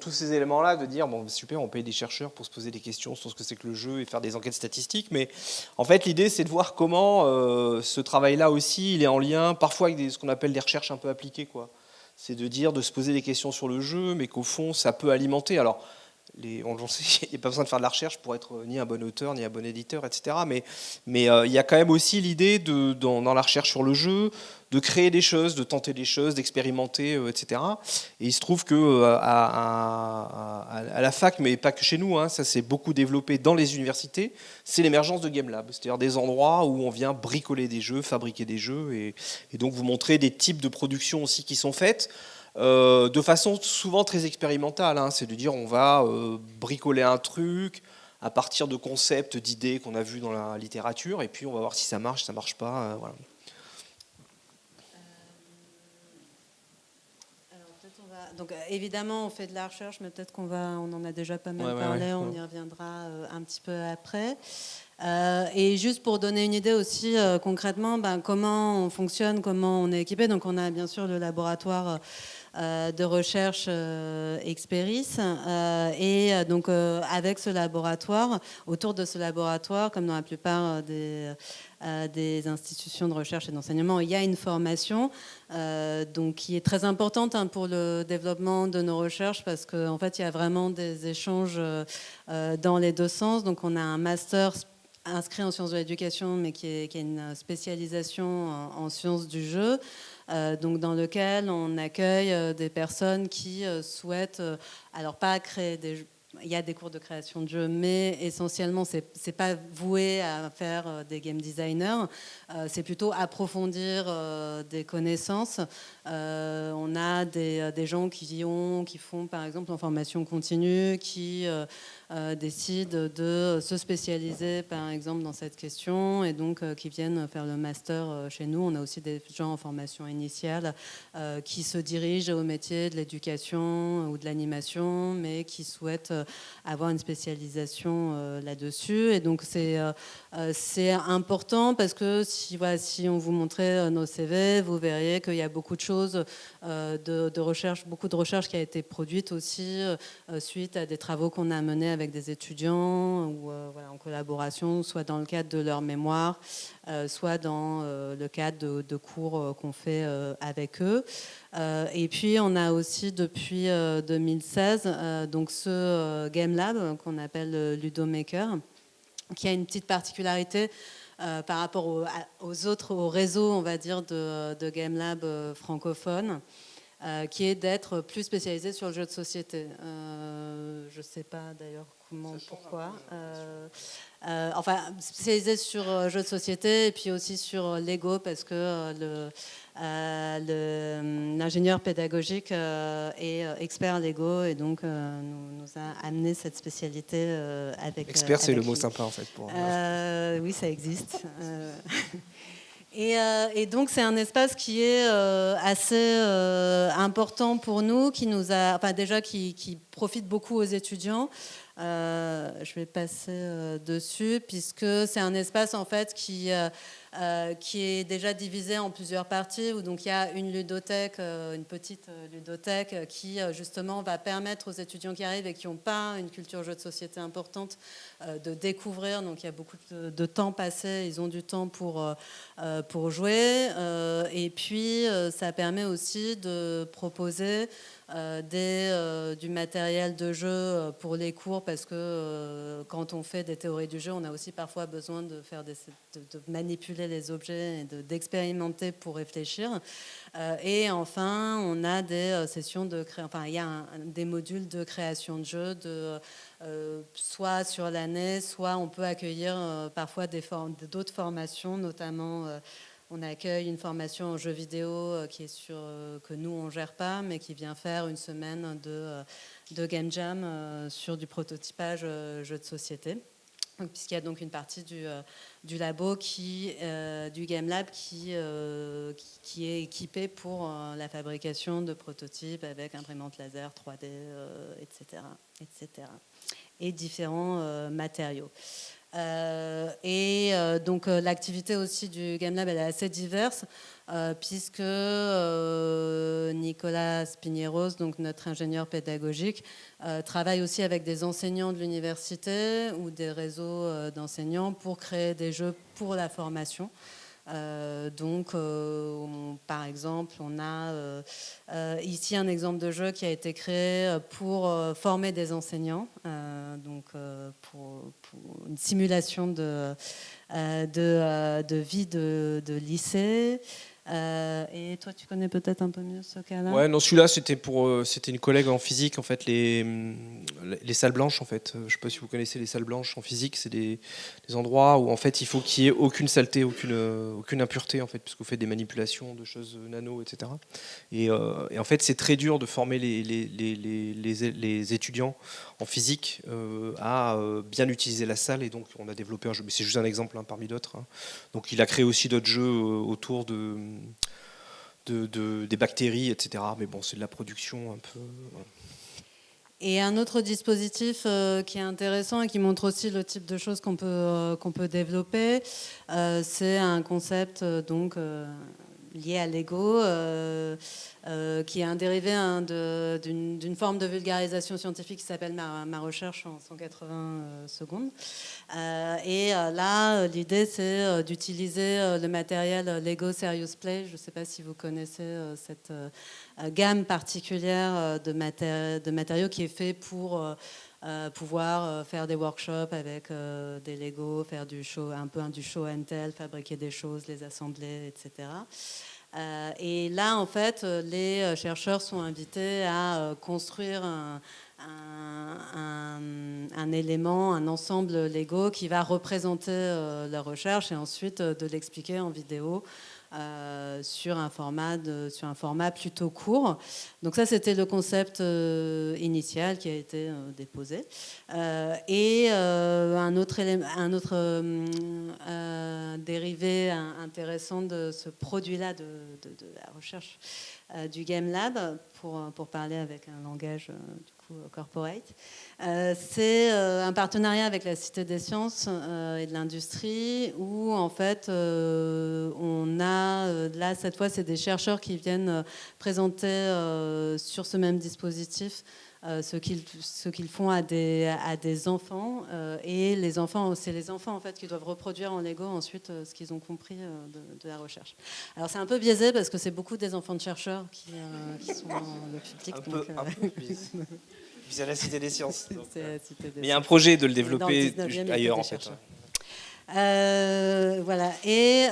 tous ces éléments-là, de dire super, on paye des chercheurs pour se poser des questions sur ce que c'est que le jeu et faire des enquêtes statistiques, mais en fait l'idée c'est de voir comment ce travail-là aussi il est en lien parfois avec ce qu'on appelle des recherches un peu appliquées, quoi. C'est de se poser des questions sur le jeu, mais qu'au fond ça peut alimenter. Alors on le sait, il n'y a pas besoin de faire de la recherche pour être ni un bon auteur, ni un bon éditeur, etc. Mais il y a quand même aussi l'idée dans la recherche sur le jeu, de créer des choses, de tenter des choses, d'expérimenter, etc. Et il se trouve que à la fac, mais pas que chez nous, hein, ça s'est beaucoup développé dans les universités, c'est l'émergence de Game Lab, c'est-à-dire des endroits où on vient bricoler des jeux, fabriquer des jeux, et donc vous montrer des types de productions aussi qui sont faites. De façon souvent très expérimentale, hein, c'est de dire on va bricoler un truc à partir de concepts, d'idées qu'on a vus dans la littérature, et puis on va voir si ça marche, si ça marche pas. Voilà. Donc évidemment on fait de la recherche, mais peut-être on en a déjà pas mal parlé, on y reviendra un petit peu après. Et juste pour donner une idée aussi concrètement, comment on fonctionne, comment on est équipé. Donc on a bien sûr le laboratoire de recherche Experis et donc avec ce laboratoire, autour de ce laboratoire, comme dans la plupart des institutions de recherche et d'enseignement, il y a une formation donc qui est très importante pour le développement de nos recherches, parce qu'en fait il y a vraiment des échanges dans les deux sens. Donc on a un master inscrit en sciences de l'éducation, mais qui a une spécialisation en sciences du jeu, donc dans lequel on accueille des personnes qui souhaitent, alors pas créer des jeux. Il y a des cours de création de jeux, mais essentiellement, c'est pas voué à faire des game designers. C'est plutôt approfondir des connaissances. On a des gens qui font, par exemple, en formation continue, qui décident de se spécialiser, par exemple, dans cette question, et donc qui viennent faire le master chez nous. On a aussi des gens en formation initiale qui se dirigent au métier de l'éducation ou de l'animation, mais qui souhaitent avoir une spécialisation là-dessus. Et donc c'est important, parce que si on vous montrait nos CV, vous verriez qu'il y a beaucoup de choses de recherche, beaucoup de recherche qui a été produite aussi suite à des travaux qu'on a menés avec des étudiants ou voilà, en collaboration, soit dans le cadre de leur mémoire, soit dans le cadre de cours qu'on fait avec eux. Et puis on a aussi depuis 2016 donc ce Game Lab qu'on appelle Ludomaker, qui a une petite particularité par rapport au réseau, on va dire, de Game Lab francophones, qui est d'être plus spécialisé sur le jeu de société. Je ne sais pas d'ailleurs pourquoi. Enfin, spécialisé sur jeu de société et puis aussi sur Lego, parce que l'ingénieur pédagogique est expert Lego et donc nous a amené cette spécialité avec. Expert, c'est avec le mot lui. sympa en fait. Oui, ça existe. Et donc c'est un espace qui est assez important pour nous, qui nous a, enfin déjà qui profite beaucoup aux étudiants. Je vais passer dessus puisque c'est un espace en fait qui est déjà divisé en plusieurs parties, où donc il y a une ludothèque, une petite ludothèque qui justement va permettre aux étudiants qui arrivent et qui n'ont pas une culture jeu de société importante de découvrir. Donc il y a beaucoup de temps passé, ils ont du temps pour jouer, et puis ça permet aussi de proposer du matériel de jeu pour les cours, parce que quand on fait des théories du jeu, on a aussi parfois besoin de faire de manipuler les objets et d'expérimenter pour réfléchir. Et enfin, on a des sessions de création. Enfin, il y a des modules de création de jeux, soit sur l'année, soit on peut accueillir parfois d'autres formations, notamment. On accueille une formation en jeux vidéo qui est que nous on gère pas, mais qui vient faire une semaine de game jam sur du prototypage jeu de société. Puisqu'il y a donc une partie du labo du Game Lab qui est équipé pour la fabrication de prototypes avec imprimante laser, 3D, etc. Et différents matériaux. Donc l'activité aussi du Game Lab, elle est assez diverse, puisque Nicolas Spigneros, donc notre ingénieur pédagogique, travaille aussi avec des enseignants de l'université ou des réseaux d'enseignants pour créer des jeux pour la formation. Par exemple, on a ici un exemple de jeu qui a été créé pour former des enseignants, pour une simulation de vie de lycée. Et toi, tu connais peut-être un peu mieux ce cas-là. Ouais, non, celui-là, c'était une collègue en physique, en fait, les salles blanches, en fait. Je ne sais pas si vous connaissez les salles blanches en physique, c'est des endroits où, en fait, il faut qu'il n'y ait aucune saleté, aucune impureté, en fait, puisque vous faites des manipulations de choses nano, etc. Et en fait, c'est très dur de former les étudiants en physique à bien utiliser la salle, et donc on a développé un jeu, mais c'est juste un exemple parmi d'autres. Donc il a créé aussi d'autres jeux autour des bactéries, etc. Mais bon, c'est de la production un peu. Et un autre dispositif qui est intéressant et qui montre aussi le type de choses qu'on peut développer, c'est un concept lié à Lego, qui est un dérivé d'une forme de vulgarisation scientifique qui s'appelle ma recherche en 180 secondes. Là, l'idée, c'est d'utiliser le matériel Lego Serious Play. Je ne sais pas si vous connaissez cette gamme particulière de matériaux qui est fait pour pouvoir faire des workshops avec des Lego, faire du show and tell, fabriquer des choses, les assembler, etc. Et là, en fait, les chercheurs sont invités à construire un élément, un ensemble Lego qui va représenter leur recherche, et ensuite de l'expliquer en vidéo sur un format plutôt court. Donc ça, c'était le concept initial qui a été déposé. Et un autre dérivé intéressant de ce produit-là de la recherche du Game Lab, pour parler avec un langage corporate, c'est un partenariat avec la Cité des Sciences et de l'Industrie, où en fait on a là, cette fois, c'est des chercheurs qui viennent présenter sur ce même dispositif ce qu'ils font à des enfants. Et les enfants, c'est les enfants en fait, qui doivent reproduire en Lego ensuite ce qu'ils ont compris de la recherche. Alors c'est un peu biaisé parce que c'est beaucoup des enfants de chercheurs qui sont dans le public. Un peu biaisé. C'est à la Cité des Sciences. Mais il y a un projet de le développer ailleurs en fait. Voilà. Et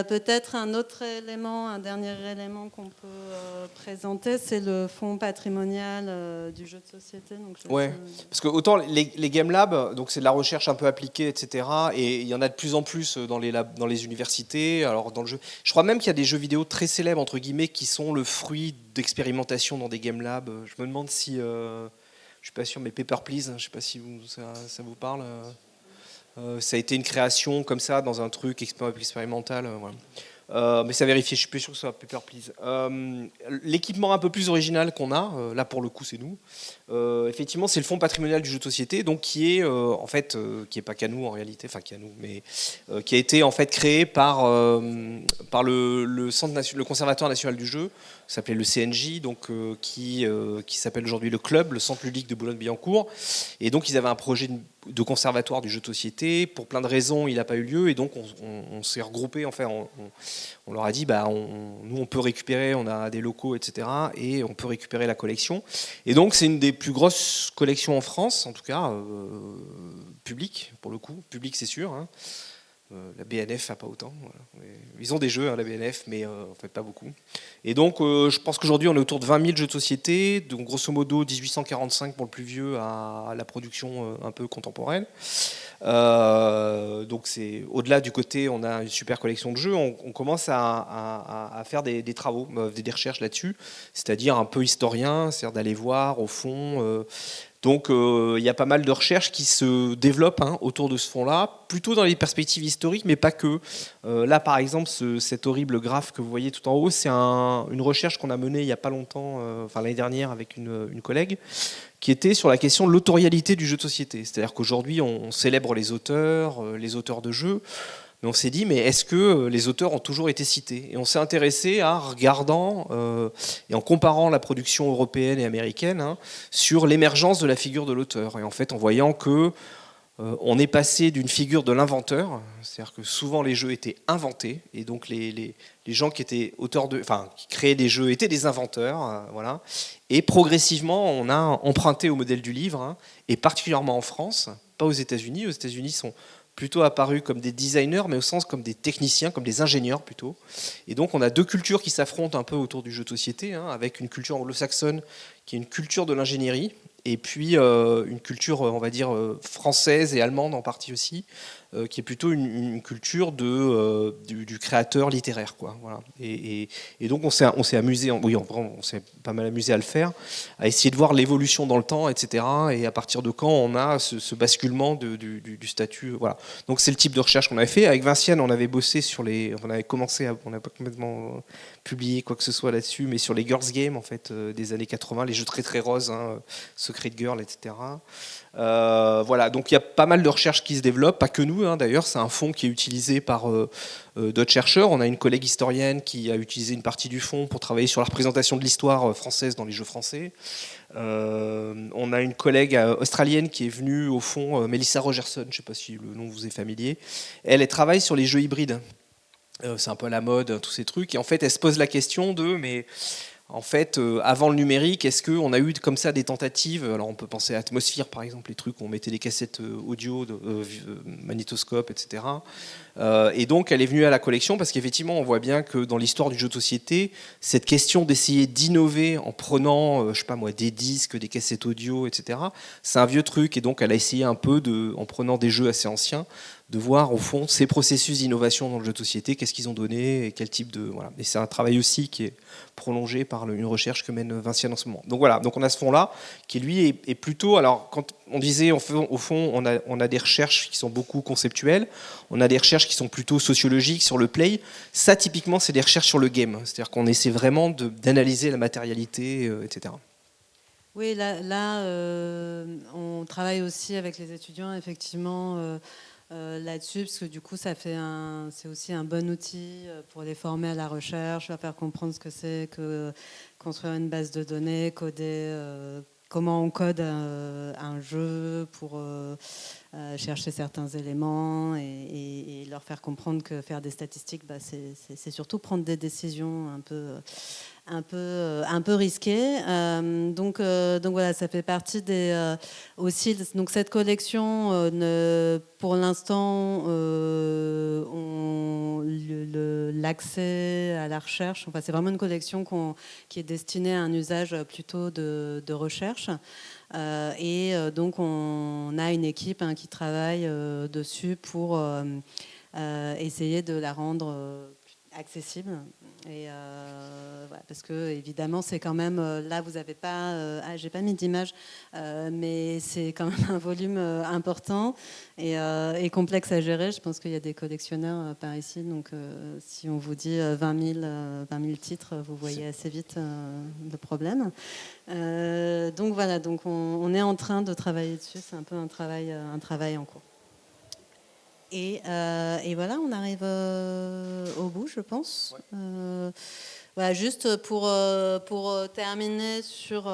peut-être un autre élément, un dernier élément qu'on peut présenter, c'est le fonds patrimonial du jeu de société. Donc, ouais, parce que autant les Game Labs, donc c'est de la recherche un peu appliquée, etc. Et il y en a de plus en plus dans les universités. Alors dans le jeu, je crois même qu'il y a des jeux vidéo très célèbres entre guillemets qui sont le fruit d'expérimentation dans des Game Labs. Je me demande si, je suis pas sûr, mais Paper Please, je sais pas si ça vous parle. Ça a été une création comme ça dans un truc expérimental. Voilà. Mais ça vérifie, je suis plus sûr que ce soit Paper Please. L'équipement un peu plus original qu'on a, là pour le coup c'est nous, effectivement c'est le fonds patrimonial du jeu de société, donc qui est en fait, qui est pas qu'à nous en réalité, enfin qui est à nous, mais qui a été en fait créé par le Conservatoire national du jeu, qui s'appelait le CNJ, donc qui s'appelle aujourd'hui le Club, le Centre ludique de Boulogne-Billancourt. Et donc ils avaient un projet de conservatoire du jeu de société. Pour plein de raisons, il n'a pas eu lieu. Et donc on s'est regroupé. Enfin, on leur a dit, nous on peut récupérer, on a des locaux, etc. Et on peut récupérer la collection. Et donc c'est une des plus grosses collections en France, en tout cas publique pour le coup. Public c'est sûr. Hein. La BNF n'a pas autant. Voilà. Ils ont des jeux, hein, la BNF, mais en fait pas beaucoup. Et donc, je pense qu'aujourd'hui, on est autour de 20 000 jeux de société, donc grosso modo 1845 pour le plus vieux à la production un peu contemporaine. Donc, c'est au-delà du côté, on a une super collection de jeux, on commence à faire des travaux, des recherches là-dessus, c'est-à-dire un peu historien, c'est-à-dire d'aller voir au fond. Donc il y a pas mal de recherches qui se développent autour de ce fonds-là, plutôt dans les perspectives historiques, mais pas que. Là, par exemple, cet horrible graphe que vous voyez tout en haut, c'est une recherche qu'on a menée il n'y a pas longtemps, l'année dernière, avec une collègue, qui était sur la question de l'autorialité du jeu de société. C'est-à-dire qu'aujourd'hui, on célèbre les auteurs de jeux, mais on s'est dit, mais est-ce que les auteurs ont toujours été cités ? Et on s'est intéressé à regardant et en comparant la production européenne et américaine sur l'émergence de la figure de l'auteur. Et en fait, en voyant que on est passé d'une figure de l'inventeur, c'est-à-dire que souvent les jeux étaient inventés, et donc les gens qui étaient qui créaient des jeux étaient des inventeurs, voilà. Et progressivement, on a emprunté au modèle du livre, et particulièrement en France, pas aux États-Unis. Aux États-Unis, sont plutôt apparus comme des designers, mais au sens comme des techniciens, comme des ingénieurs plutôt. Et donc on a deux cultures qui s'affrontent un peu autour du jeu de société, avec une culture anglo-saxonne qui est une culture de l'ingénierie, et puis une culture, on va dire, française et allemande en partie aussi, qui est plutôt une culture du créateur littéraire, quoi. Voilà. Et donc on s'est amusé, on s'est pas mal amusé à le faire, à essayer de voir l'évolution dans le temps, etc. Et à partir de quand on a ce basculement du statut. Voilà. Donc c'est le type de recherche qu'on avait fait. Avec Vinciane, on avait bossé on n'a pas complètement publié quoi que ce soit là-dessus, mais sur les Girls Games en fait, des années 80, les jeux très très roses, Secret Girl, etc. Voilà, donc il y a pas mal de recherches qui se développent, pas que nous d'ailleurs, c'est un fonds qui est utilisé par d'autres chercheurs. On a une collègue historienne qui a utilisé une partie du fonds pour travailler sur la représentation de l'histoire française dans les jeux français. On a une collègue australienne qui est venue au fond, Melissa Rogerson, je ne sais pas si le nom vous est familier. Elle travaille sur les jeux hybrides. C'est un peu à la mode, tous ces trucs. Et en fait, elle se pose la question mais en fait, avant le numérique, est-ce qu'on a eu comme ça des tentatives ? Alors on peut penser à Atmosphere par exemple, les trucs où on mettait des cassettes audio, magnétoscope, etc. Et donc elle est venue à la collection parce qu'effectivement on voit bien que dans l'histoire du jeu de société, cette question d'essayer d'innover en prenant, je sais pas moi, des disques, des cassettes audio, etc. C'est un vieux truc, et donc elle a essayé un peu en prenant des jeux assez anciens, de voir au fond ces processus d'innovation dans le jeu de société, qu'est-ce qu'ils ont donné et quel type de... Voilà. Et c'est un travail aussi qui est prolongé par une recherche que mène Vinciane en ce moment. Donc voilà, donc on a ce fonds-là qui lui est plutôt... Alors quand on disait au fond on a des recherches qui sont beaucoup conceptuelles, on a des recherches qui sont plutôt sociologiques sur le play. Ça typiquement c'est des recherches sur le game, c'est-à-dire qu'on essaie vraiment d'analyser la matérialité, etc. Oui, là on travaille aussi avec les étudiants effectivement là-dessus, parce que du coup c'est aussi un bon outil pour les former à la recherche, à faire comprendre ce que c'est que construire une base de données, coder comment on code un jeu pour chercher certains éléments et leur faire comprendre que faire des statistiques, c'est surtout prendre des décisions un peu risquées. Donc voilà, ça fait partie aussi. Donc cette collection, pour l'instant, l'accès à la recherche. Enfin, c'est vraiment une collection qui est destinée à un usage plutôt de recherche. Donc on a une équipe qui travaille dessus pour essayer de la rendre accessible. Et voilà, parce que évidemment c'est quand même là vous n'avez pas j'ai pas mis d'image mais c'est quand même un volume important et complexe à gérer. Je pense qu'il y a des collectionneurs par ici, donc si on vous dit 20 000 titres, vous voyez assez vite le problème. Donc voilà, donc on est en train de travailler dessus. C'est un peu un travail en cours. Et voilà, on arrive au bout, je pense. Ouais. Voilà, juste pour terminer sur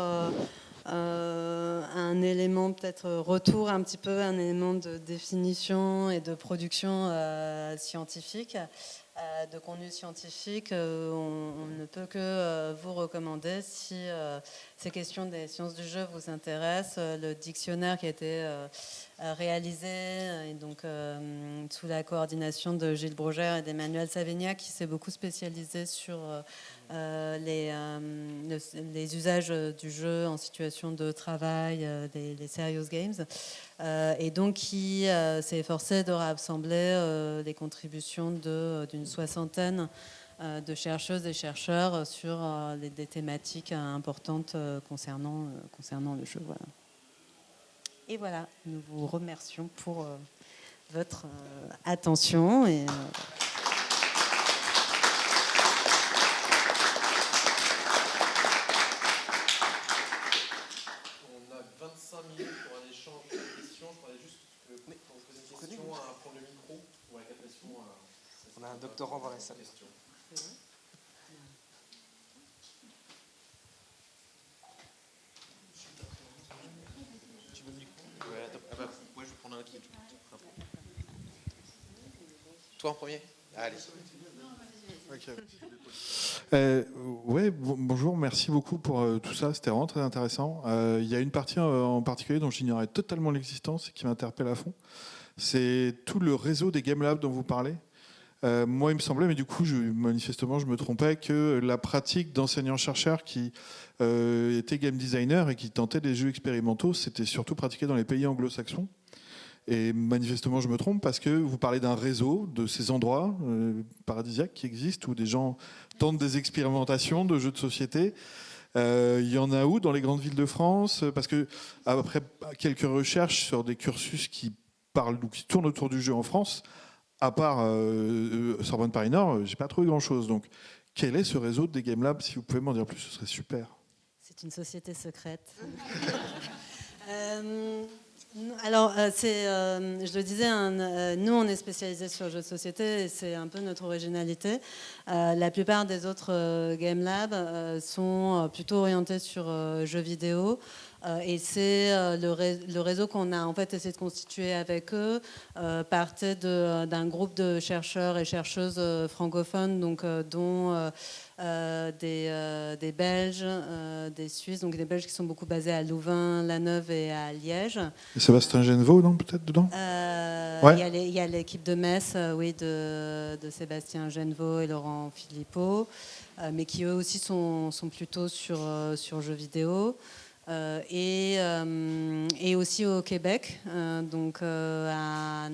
un élément, peut-être retour un petit peu, un élément de définition et de production scientifique, de contenu scientifique. On ne peut que vous recommander, si ces questions des sciences du jeu vous intéressent, le dictionnaire qui a été réalisé et donc sous la coordination de Gilles Brogère et d'Emmanuel Savignac, qui s'est beaucoup spécialisé sur les usages du jeu en situation de travail, les serious games, et donc qui s'est efforcé de rassembler les contributions d'une soixantaine de chercheuses et chercheurs sur des thématiques importantes concernant le jeu. Voilà. Et voilà, nous vous remercions pour votre attention. Et, on a 25 minutes pour un échange de questions. Je voudrais juste quand vous posez une question à prendre le micro ou à la captation. On a un doctorant dans la salle. Moi, je vais prendre un qui. Toi en premier. Allez. Okay. Ouais, bonjour, merci beaucoup pour tout ça, c'était vraiment très intéressant. Il y a une partie en particulier dont j'ignorais totalement l'existence et qui m'interpelle à fond. C'est tout le réseau des Game Labs dont vous parlez. Moi, il me semblait, mais du coup, manifestement, je me trompais, que la pratique d'enseignants-chercheurs qui étaient game designers et qui tentaient des jeux expérimentaux, c'était surtout pratiqué dans les pays anglo-saxons. Et manifestement, je me trompe, parce que vous parlez d'un réseau de ces endroits paradisiaques qui existent, où des gens tentent des expérimentations de jeux de société. Il y en a où dans les grandes villes de France? Parce que, après quelques recherches sur des cursus qui parlent ou qui tournent autour du jeu en France, à part Sorbonne Paris Nord, j'ai pas trouvé grand-chose. Donc, quel est ce réseau des Game Labs? Si vous pouvez m'en dire plus, ce serait super. C'est une société secrète. Alors, je le disais, nous, on est spécialisés sur le jeu de société et c'est un peu notre originalité. La plupart des autres Game Labs sont plutôt orientés sur jeux vidéo. Et c'est le réseau qu'on a en fait essayé de constituer avec eux, partait d'un groupe de chercheurs et chercheuses francophones, donc, dont des Belges, des Suisses, donc des Belges qui sont beaucoup basés à Louvain, La Neuve et à Liège. Et Sébastien Genevaux, non, peut-être dedans? Ouais. Il y a l'équipe de Metz, oui, de Sébastien Genevaux et Laurent Philippot, mais qui eux aussi sont plutôt sur jeux vidéo. Et aussi au Québec, donc à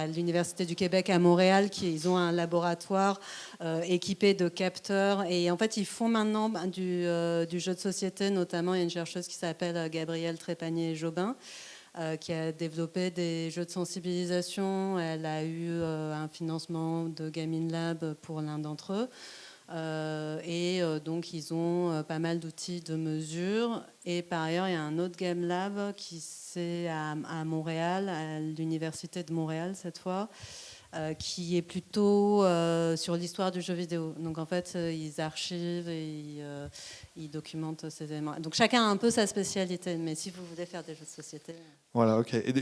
l'Université du Québec à Montréal, ils ont un laboratoire équipé de capteurs, et en fait ils font maintenant du jeu de société. Notamment, il y a une chercheuse qui s'appelle Gabrielle Trépanier-Jobin, qui a développé des jeux de sensibilisation. Elle a eu un financement de Gaming Lab pour l'un d'entre eux. Donc ils ont pas mal d'outils de mesure. Et par ailleurs, il y a un autre Game Lab qui c'est à Montréal, à l'Université de Montréal cette fois, qui est plutôt sur l'histoire du jeu vidéo. Donc en fait, ils archivent et ils documentent ces éléments. Donc chacun a un peu sa spécialité, mais si vous voulez faire des jeux de société... Voilà, ok. Et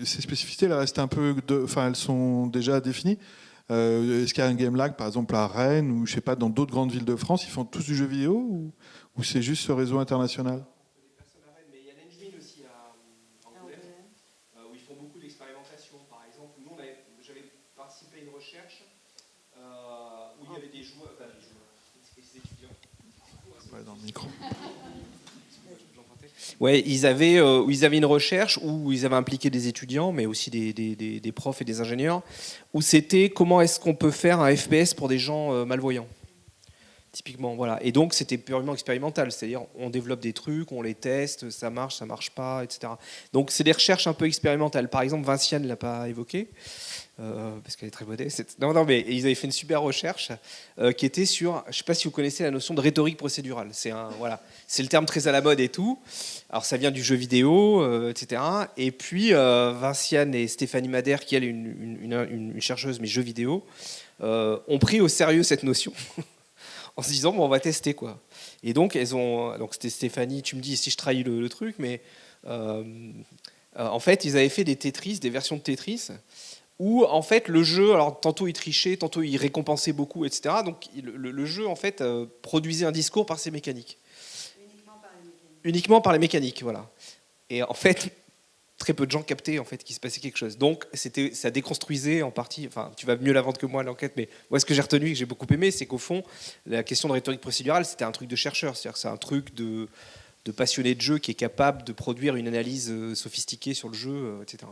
ces spécificités, elles restent un peu, elles sont déjà définies. Est-ce qu'il y a un Game Lag, par exemple à Rennes ou je sais pas, dans d'autres grandes villes de France, ils font tous du jeu vidéo ou c'est juste ce réseau international? Mais il y a l'Engine aussi à Angoulême, où ils font beaucoup d'expérimentation. Par exemple, nous, j'avais participé à une recherche où il y avait des joueurs, des étudiants. Ouais, dans le micro. Ouais, ils avaient une recherche où ils avaient impliqué des étudiants, mais aussi des profs et des ingénieurs, où c'était comment est-ce qu'on peut faire un FPS pour des gens malvoyants. Typiquement, voilà. Et donc, c'était purement expérimental, c'est-à-dire on développe des trucs, on les teste, ça marche pas, etc. Donc, c'est des recherches un peu expérimentales. Par exemple, Vinciane ne l'a pas évoqué, parce qu'elle est très modeste. Non, mais ils avaient fait une super recherche qui était sur, je ne sais pas si vous connaissez la notion de rhétorique procédurale. C'est le terme très à la mode et tout. Alors, ça vient du jeu vidéo, etc. Et puis, Vinciane et Stéphanie Madère, qui est une chercheuse, mais jeux vidéo, ont pris au sérieux cette notion. En se disant, bon, on va tester, quoi. Et donc, c'était Stéphanie, tu me dis si je trahis le truc, mais en fait, ils avaient fait des Tetris, des versions de Tetris, où, en fait, le jeu, alors, tantôt il trichait, tantôt il récompensait beaucoup, etc. Donc, le jeu, en fait, produisait un discours par ses mécaniques. Uniquement par les mécaniques, voilà. Et en fait, très peu de gens captaient en fait qu'il se passait quelque chose. Donc ça déconstruisait en partie, enfin tu vas mieux la vendre que moi l'enquête, mais moi ce que j'ai retenu et que j'ai beaucoup aimé, c'est qu'au fond, la question de rhétorique procédurale, c'était un truc de chercheur, c'est-à-dire que c'est un truc de passionné de jeu qui est capable de produire une analyse sophistiquée sur le jeu, etc.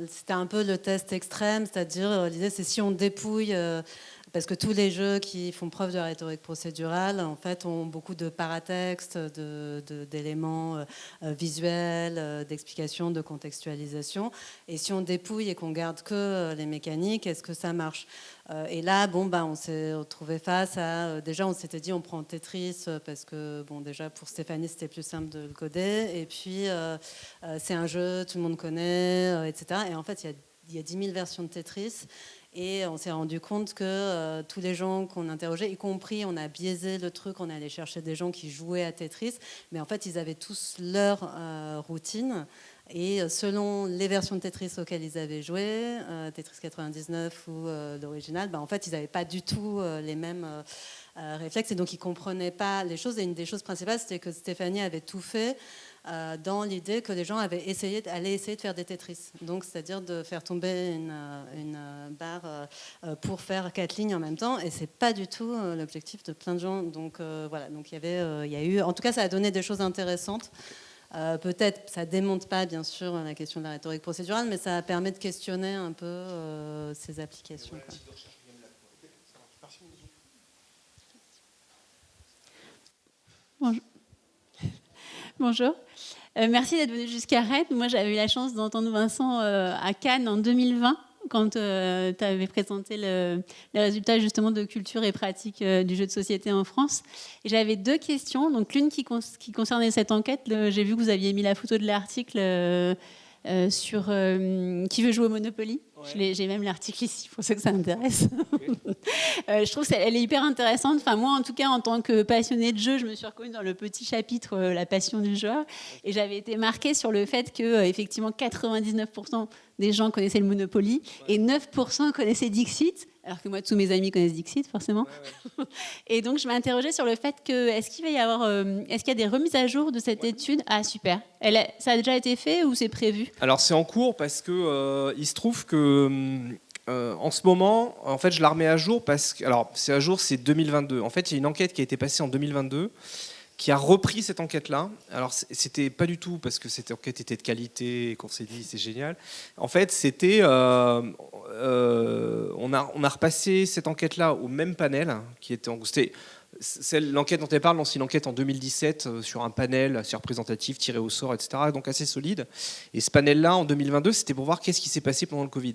C'était un peu le test extrême, c'est-à-dire l'idée c'est si on dépouille... Parce que tous les jeux qui font preuve de rhétorique procédurale, en fait, ont beaucoup de paratextes, d'éléments visuels, d'explications, de contextualisation. Et si on dépouille et qu'on garde que les mécaniques, est-ce que ça marche ? Et là, on s'est retrouvé face à... déjà, on s'était dit, on prend Tetris, parce que, déjà, pour Stéphanie, c'était plus simple de le coder. Et puis, c'est un jeu, tout le monde connaît, etc. Et en fait, il y a 10 000 versions de Tetris. Et on s'est rendu compte que tous les gens qu'on interrogeait, y compris, on a biaisé le truc, on est allé chercher des gens qui jouaient à Tetris, mais en fait, ils avaient tous leur routine. Et selon les versions de Tetris auxquelles ils avaient joué, Tetris 99 ou l'original, en fait, ils n'avaient pas du tout les mêmes réflexes. Et donc, ils ne comprenaient pas les choses. Et une des choses principales, c'était que Stéphanie avait tout fait dans l'idée que les gens allaient essayer de faire des Tetris. Donc, c'est-à-dire de faire tomber une barre pour faire 4 lignes en même temps. Et ce n'est pas du tout l'objectif de plein de gens. Donc, voilà. Donc, il y a eu... En tout cas, ça a donné des choses intéressantes. Peut-être, ça ne démonte pas, bien sûr, la question de la rhétorique procédurale, mais ça permet de questionner un peu ces applications. Bonjour. Bonjour. Merci d'être venu jusqu'à Rennes. Moi, j'avais eu la chance d'entendre Vincent à Cannes en 2020, quand tu avais présenté les résultats justement de culture et pratique du jeu de société en France. Et j'avais 2 questions. Donc, l'une qui concernait cette enquête. J'ai vu que vous aviez mis la photo de l'article sur qui veut jouer au Monopoly. Ouais. J'ai même l'article ici pour ceux que ça intéresse. Okay. Je trouve qu'elle est hyper intéressante. Enfin, moi, en tout cas, en tant que passionnée de jeu, je me suis reconnue dans le petit chapitre la passion du joueur. Et j'avais été marquée sur le fait que, effectivement, 99% des gens connaissaient le Monopoly et 9% connaissaient Dixit. Alors que moi, tous mes amis connaissent Dixit, forcément. Ouais. Et donc, je m'interrogeais sur le fait que, est-ce qu'il y a des remises à jour de cette étude ? Ah, super. Ça a déjà été fait ou c'est prévu ? Alors, c'est en cours parce que il se trouve que en ce moment, en fait, je la remets à jour parce que, alors, c'est à jour, c'est 2022. En fait, il y a une enquête qui a été passée en 2022 qui a repris cette enquête-là. Alors, c'était pas du tout parce que cette enquête était de qualité et qu'on s'est dit c'est génial. En fait, c'était... on a repassé cette enquête-là au même panel qui était... L'enquête dont elle parle, c'est une enquête en 2017 sur un panel assez représentatif, tiré au sort, etc., donc assez solide. Et ce panel-là, en 2022, c'était pour voir qu'est-ce qui s'est passé pendant le Covid.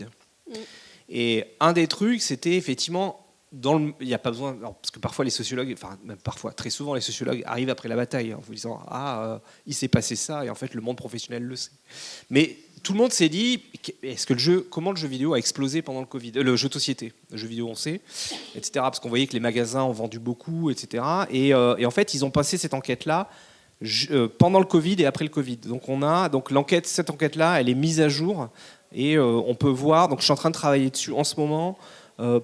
Et un des trucs, c'était effectivement... il n'y a pas besoin, parce que parfois les sociologues, enfin même parfois, très souvent les sociologues arrivent après la bataille en vous disant il s'est passé ça et en fait le monde professionnel le sait. Mais tout le monde s'est dit, comment le jeu vidéo a explosé pendant le Covid, le jeu de société, le jeu vidéo on sait, etc. Parce qu'on voyait que les magasins ont vendu beaucoup, etc. Et en fait, ils ont passé cette enquête-là pendant le Covid et après le Covid. Donc cette enquête-là, elle est mise à jour et on peut voir. Donc je suis en train de travailler dessus en ce moment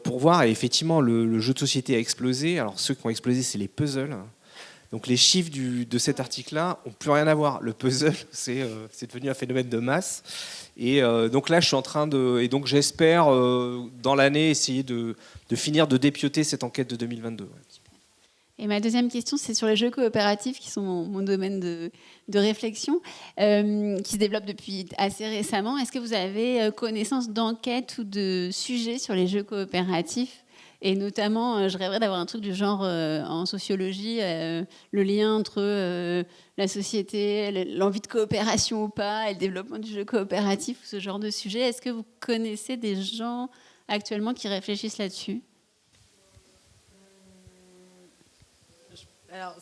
pour voir. Et effectivement, le jeu de société a explosé. Alors ceux qui ont explosé, c'est les puzzles. Donc les chiffres de cet article-là n'ont plus rien à voir. Le puzzle, c'est devenu un phénomène de masse. Et donc là, je suis en train et donc j'espère dans l'année essayer de finir de dépioter cette enquête de 2022. Ouais. Et ma deuxième question, c'est sur les jeux coopératifs, qui sont mon domaine de réflexion, qui se développent depuis assez récemment. Est-ce que vous avez connaissance d'enquêtes ou de sujets sur les jeux coopératifs ? Et notamment, je rêverais d'avoir un truc du genre en sociologie, le lien entre la société, l'envie de coopération ou pas, et le développement du jeu coopératif, ou ce genre de sujet. Est-ce que vous connaissez des gens actuellement qui réfléchissent là-dessus ? Alors,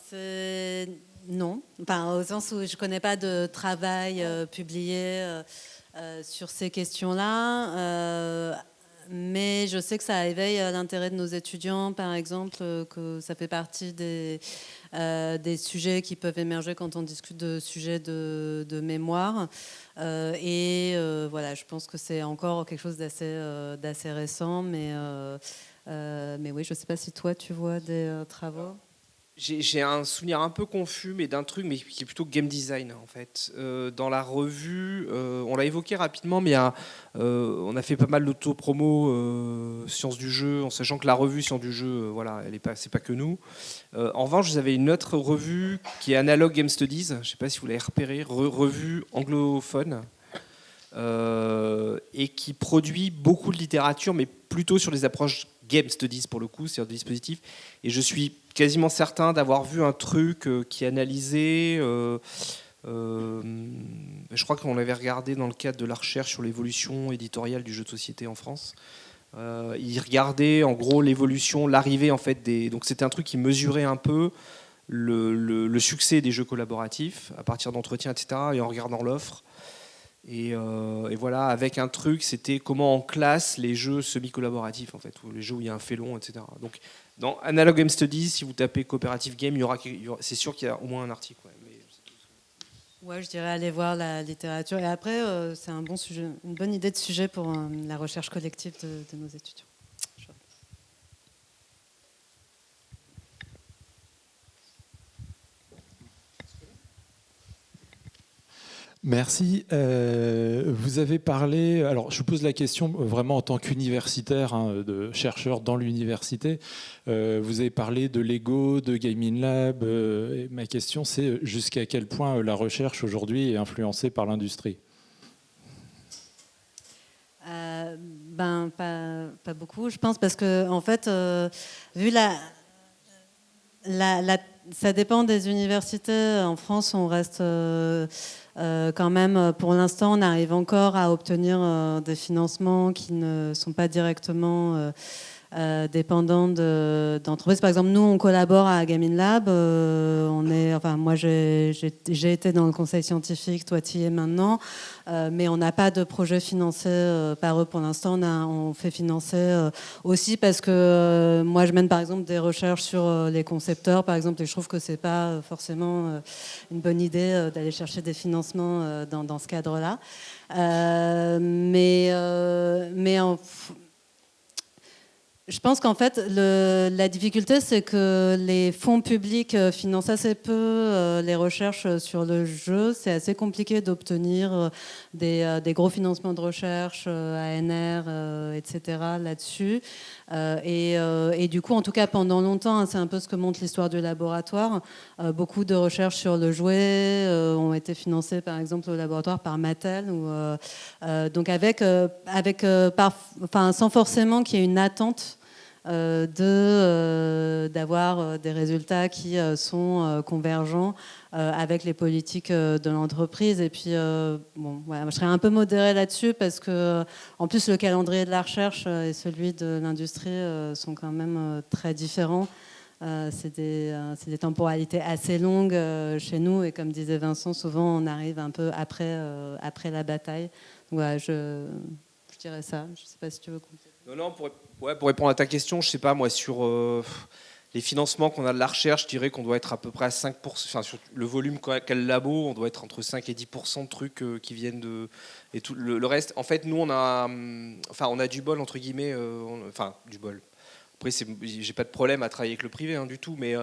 non. Enfin, au sens où je ne connais pas de travail publié sur ces questions-là. Mais je sais que ça éveille l'intérêt de nos étudiants, par exemple, que ça fait partie des sujets qui peuvent émerger quand on discute de sujets de mémoire. Voilà, je pense que c'est encore quelque chose d'assez récent. Mais oui, je ne sais pas si toi, tu vois des travaux. J'ai un souvenir un peu confus, mais d'un truc, mais qui est plutôt game design en fait. Dans la revue, on l'a évoqué rapidement, mais on a fait pas mal d'auto-promo sciences du jeu, en sachant que la revue sciences du jeu, voilà, c'est pas que nous. En revanche, vous avez une autre revue qui est Analog Game Studies. Je ne sais pas si vous l'avez repéré, revue anglophone. Et qui produit beaucoup de littérature, mais plutôt sur les approches Game Studies pour le coup, c'est-à-dire de dispositifs. Et je suis quasiment certain d'avoir vu un truc qui analysait, je crois qu'on l'avait regardé dans le cadre de la recherche sur l'évolution éditoriale du jeu de société en France. Il regardait en gros l'évolution, l'arrivée en fait donc c'était un truc qui mesurait un peu le succès des jeux collaboratifs à partir d'entretiens, etc. et en regardant l'offre. Et voilà, avec un truc, c'était comment on classe les jeux semi-collaboratifs, en fait, ou les jeux où il y a un félon, etc. Donc, dans Analog Game Studies, si vous tapez Cooperative Game, c'est sûr qu'il y a au moins un article. Ouais, je dirais aller voir la littérature. Et après, c'est un bon sujet, une bonne idée de sujet pour la recherche collective de nos étudiants. Merci. Vous avez parlé, alors je vous pose la question vraiment en tant qu'universitaire, de chercheur dans l'université. Vous avez parlé de Lego, de Gaming Lab. Et ma question, c'est jusqu'à quel point la recherche aujourd'hui est influencée par l'industrie ? Pas beaucoup, je pense, parce que en fait, vu ça dépend des universités. En France, on reste quand même, pour l'instant, on arrive encore à obtenir des financements qui ne sont pas directement dépendants d'entreprises. Par exemple, nous, on collabore à Gaming Lab. Moi, j'ai été dans le conseil scientifique, toi, tu y es maintenant. Mais on n'a pas de projet financé par eux pour l'instant. On fait financer aussi parce que moi, je mène par exemple des recherches sur les concepteurs, par exemple, et je trouve que c'est pas forcément une bonne idée d'aller chercher des financements dans ce cadre-là. Je pense qu'en fait, la difficulté, c'est que les fonds publics financent assez peu les recherches sur le jeu. C'est assez compliqué d'obtenir des gros financements de recherche, ANR, etc. là-dessus. Et du coup, en tout cas, pendant longtemps, c'est un peu ce que montre l'histoire du laboratoire. Beaucoup de recherches sur le jouet ont été financées, par exemple, au laboratoire par Mattel. Donc sans forcément qu'il y ait une attente d'avoir des résultats qui sont convergents avec les politiques de l'entreprise. Et puis, je serais un peu modérée là-dessus parce que, en plus, le calendrier de la recherche et celui de l'industrie sont quand même très différents. C'est des temporalités assez longues chez nous, et comme disait Vincent, souvent on arrive un peu après la bataille. Donc, voilà, je dirais ça. Je ne sais pas si tu veux compter. Non, pour répondre à ta question, je ne sais pas, moi, sur les financements qu'on a de la recherche, je dirais qu'on doit être à peu près à 5%, enfin, sur le volume qu'a le labo, on doit être entre 5 et 10% de trucs qui viennent de... Et tout le reste, en fait, nous, on a du bol, entre guillemets, du bol. Après, j'ai pas de problème à travailler avec le privé du tout, mais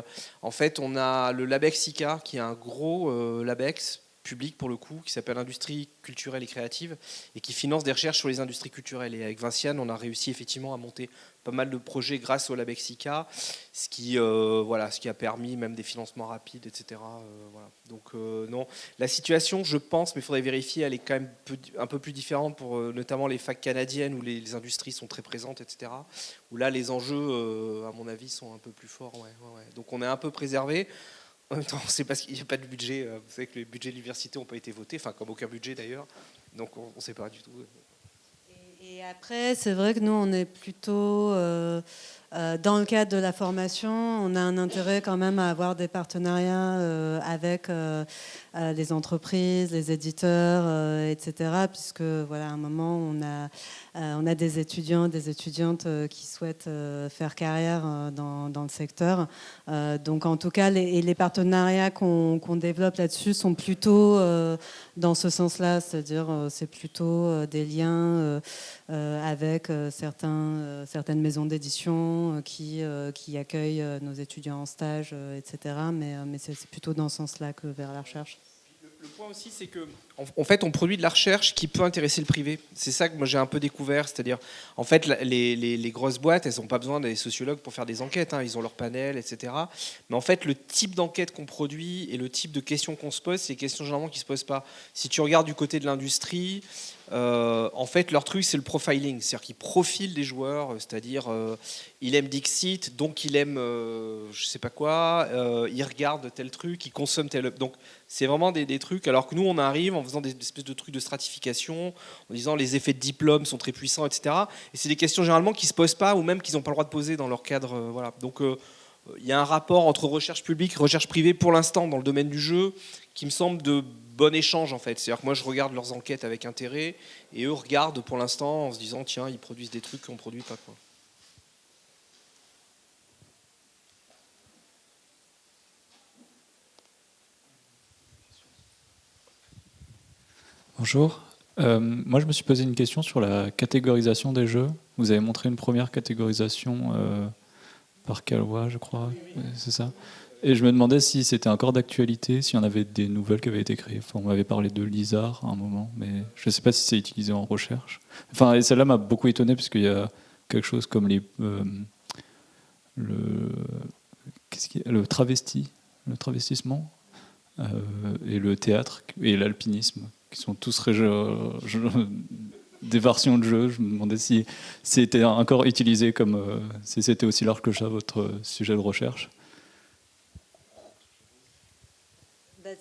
en fait, on a le Labex ICA, qui est un gros Labex public pour le coup, qui s'appelle Industrie culturelle et créative, et qui finance des recherches sur les industries culturelles. Et avec Vinciane, on a réussi effectivement à monter pas mal de projets grâce au Labex ICA, ce qui a permis même des financements rapides, etc. Voilà. Donc non, la situation, je pense, mais il faudrait vérifier, elle est quand même un peu plus différente pour notamment les facs canadiennes où les industries sont très présentes, etc. Où là, les enjeux, à mon avis, sont un peu plus forts. Ouais. Donc on est un peu préservé. En même temps, c'est parce qu'il n'y a pas de budget. Vous savez que les budgets de l'université n'ont pas été votés, enfin comme aucun budget d'ailleurs. Donc on ne sait pas du tout. Et après, c'est vrai que nous, on est plutôt dans le cadre de la formation. On a un intérêt quand même à avoir des partenariats avec les entreprises, les éditeurs, etc. Puisque voilà, à un moment, on a des étudiants, des étudiantes qui souhaitent faire carrière dans le secteur. Donc en tout cas, les partenariats qu'on développe là-dessus sont plutôt dans ce sens-là, c'est-à-dire c'est plutôt des liens avec certaines maisons d'édition qui accueillent nos étudiants en stage, etc. Mais c'est plutôt dans ce sens-là que vers la recherche. Le point aussi, c'est que en fait, on produit de la recherche qui peut intéresser le privé. C'est ça que moi j'ai un peu découvert, c'est-à-dire, en fait, les grosses boîtes, elles n'ont pas besoin des sociologues pour faire des enquêtes. Ils ont leur panel, etc. Mais en fait, le type d'enquête qu'on produit et le type de questions qu'on se pose, c'est des questions généralement qui se posent pas. Si tu regardes du côté de l'industrie, en fait, leur truc, c'est le profiling, c'est-à-dire qu'ils profilent des joueurs, c'est-à-dire il aime Dixit, donc il aime je sais pas quoi, il regarde tel truc, il consomme tel. Donc c'est vraiment des trucs. Alors que nous, on arrive en faisant des espèces de trucs de stratification, en disant les effets de diplôme sont très puissants, etc. Et c'est des questions généralement qui se posent pas ou même qu'ils n'ont pas le droit de poser dans leur cadre. Voilà. Donc il y a un rapport entre recherche publique et recherche privée pour l'instant dans le domaine du jeu qui me semble de bon échange en fait. C'est-à-dire que moi je regarde leurs enquêtes avec intérêt et eux regardent pour l'instant en se disant tiens, ils produisent des trucs qu'on ne produit pas, quoi. Bonjour. Moi, je me suis posé une question sur la catégorisation des jeux. Vous avez montré une première catégorisation par Calois, je crois. C'est ça. Et je me demandais si c'était encore d'actualité, s'il y en avait des nouvelles qui avaient été créées. Enfin, on m'avait parlé de Lizard à un moment, mais je ne sais pas si c'est utilisé en recherche. Enfin, et celle-là m'a beaucoup étonné, puisqu'il y a quelque chose comme le travestissement et le théâtre et l'alpinisme, qui sont tous des versions de jeu. Je me demandais si c'était encore utilisé si c'était aussi large que ça, votre sujet de recherche.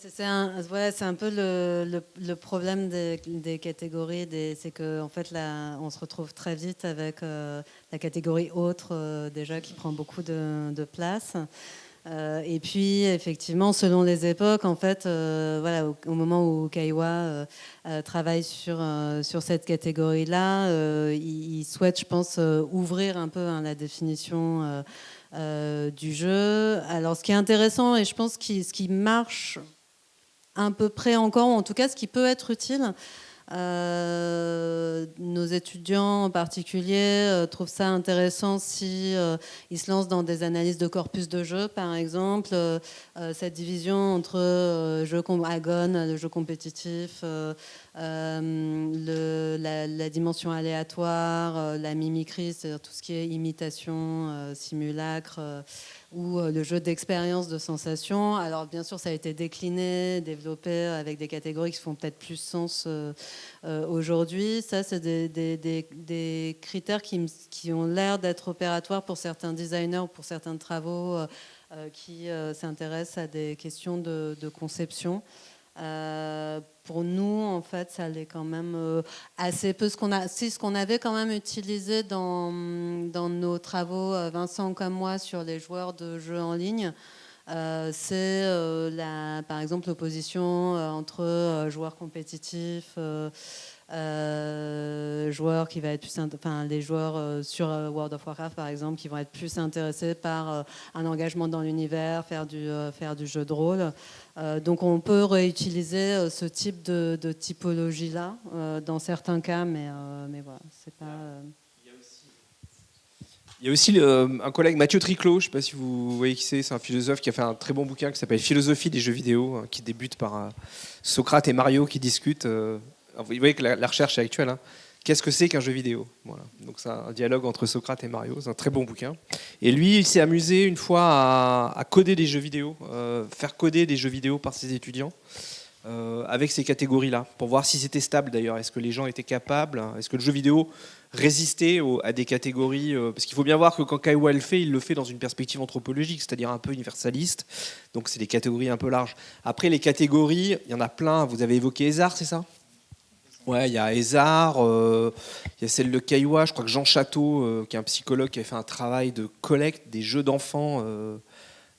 C'est un peu le problème des catégories. C'est qu'en fait, là, on se retrouve très vite avec la catégorie autre, déjà, qui prend beaucoup de place. Et puis, effectivement, selon les époques, en fait, au moment où Kaiwa travaille sur cette catégorie-là, il souhaite, je pense, ouvrir un peu la définition du jeu. Alors, ce qui est intéressant, et je pense ce qui marche à peu près encore, ou en tout cas, ce qui peut être utile, nos étudiants en particulier trouvent ça intéressant si ils se lancent dans des analyses de corpus de jeu, par exemple, cette division entre jeu agon, le jeu compétitif, la dimension aléatoire, la mimicry, c'est-à-dire tout ce qui est imitation, simulacre, ou le jeu d'expérience, de sensation. Alors bien sûr, ça a été décliné, développé avec des catégories qui font peut-être plus sens aujourd'hui. Ça, c'est des critères qui ont l'air d'être opératoires pour certains designers ou pour certains travaux qui s'intéressent à des questions de conception. Pour nous, en fait, ça l'est quand même assez peu. Ce qu'on avait quand même utilisé dans nos travaux, Vincent comme moi, sur les joueurs de jeux en ligne, c'est par exemple l'opposition entre joueurs compétitifs, joueurs qui va être plus, les joueurs sur World of Warcraft par exemple, qui vont être plus intéressés par un engagement dans l'univers, faire du jeu de rôle. Donc on peut réutiliser ce type de typologie là dans certains cas, mais voilà, c'est pas. Il y a aussi un collègue, Mathieu Triclot, je ne sais pas si vous voyez qui c'est un philosophe qui a fait un très bon bouquin qui s'appelle Philosophie des jeux vidéo, hein, qui débute par Socrate et Mario qui discutent. Vous voyez que la recherche est actuelle. Hein. Qu'est-ce que c'est qu'un jeu vidéo? Voilà. Donc c'est un dialogue entre Socrate et Mario, c'est un très bon bouquin. Et lui, il s'est amusé une fois à coder des jeux vidéo, faire coder des jeux vidéo par ses étudiants. Avec ces catégories-là, pour voir si c'était stable d'ailleurs. Est-ce que les gens étaient capables? Est-ce que le jeu vidéo résistait à des catégories? Parce qu'il faut bien voir que quand Caillois le fait, il le fait dans une perspective anthropologique, c'est-à-dire un peu universaliste. Donc c'est des catégories un peu larges. Après, les catégories, il y en a plein. Vous avez évoqué Ezar, c'est ça? Ouais, il y a Ezar, il y a celle de Caillois. Je crois que Jean Château, qui est un psychologue, qui a fait un travail de collecte des jeux d'enfants.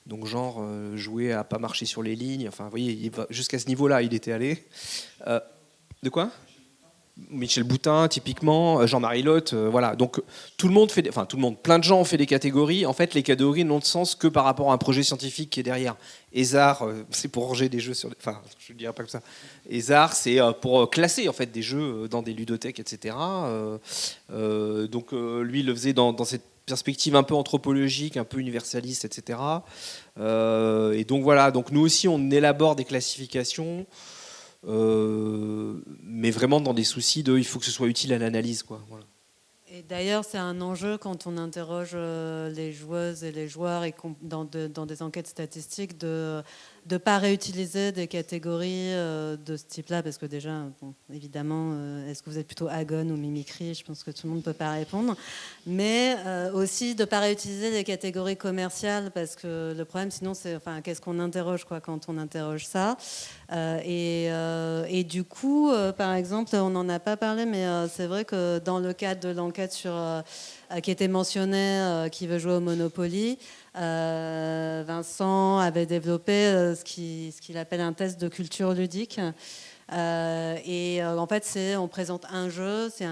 Donc genre jouer à pas marcher sur les lignes, enfin vous voyez, jusqu'à ce niveau-là il était allé. De quoi? Michel Boutin typiquement, Jean-Marie Lotte, voilà. Donc tout le monde plein de gens ont fait des catégories. En fait les catégories n'ont de sens que par rapport à un projet scientifique qui est derrière. Ezar, c'est pour ranger des jeux enfin je ne dirais pas comme ça. Ezar c'est pour classer en fait des jeux dans des ludothèques, etc. Donc lui il le faisait dans cette perspective un peu anthropologique, un peu universaliste, etc. Et donc voilà, donc nous aussi on élabore des classifications, mais vraiment dans des soucis il faut que ce soit utile à l'analyse, quoi. Voilà. Et d'ailleurs, c'est un enjeu quand on interroge les joueuses et les joueurs et dans des enquêtes statistiques de ne pas réutiliser des catégories de ce type-là, parce que déjà, bon, évidemment, est-ce que vous êtes plutôt Agon ou Mimicry? Je pense que tout le monde ne peut pas répondre. Mais aussi de ne pas réutiliser des catégories commerciales, parce que le problème, sinon, c'est qu'est-ce qu'on interroge quand on interroge ça. Et du coup, par exemple, on n'en a pas parlé, mais c'est vrai que dans le cadre de l'enquête qui était mentionnée, qui veut jouer au Monopoly, Vincent avait développé ce qu'il appelle un test de culture ludique. En fait, on présente un jeu, c'est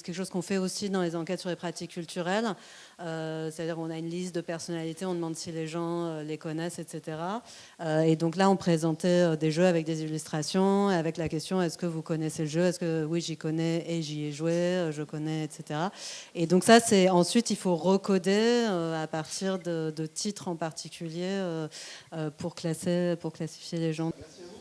quelque chose qu'on fait aussi dans les enquêtes sur les pratiques culturelles. C'est-à-dire qu'on a une liste de personnalités, on demande si les gens les connaissent, etc. Et donc là, on présentait des jeux avec des illustrations, avec la question: est-ce que vous connaissez le jeu? Est-ce que oui, j'y connais et j'y ai joué, je connais, etc. Et donc ça, ensuite, il faut recoder à partir de titres en particulier pour classifier les gens. Merci à vous.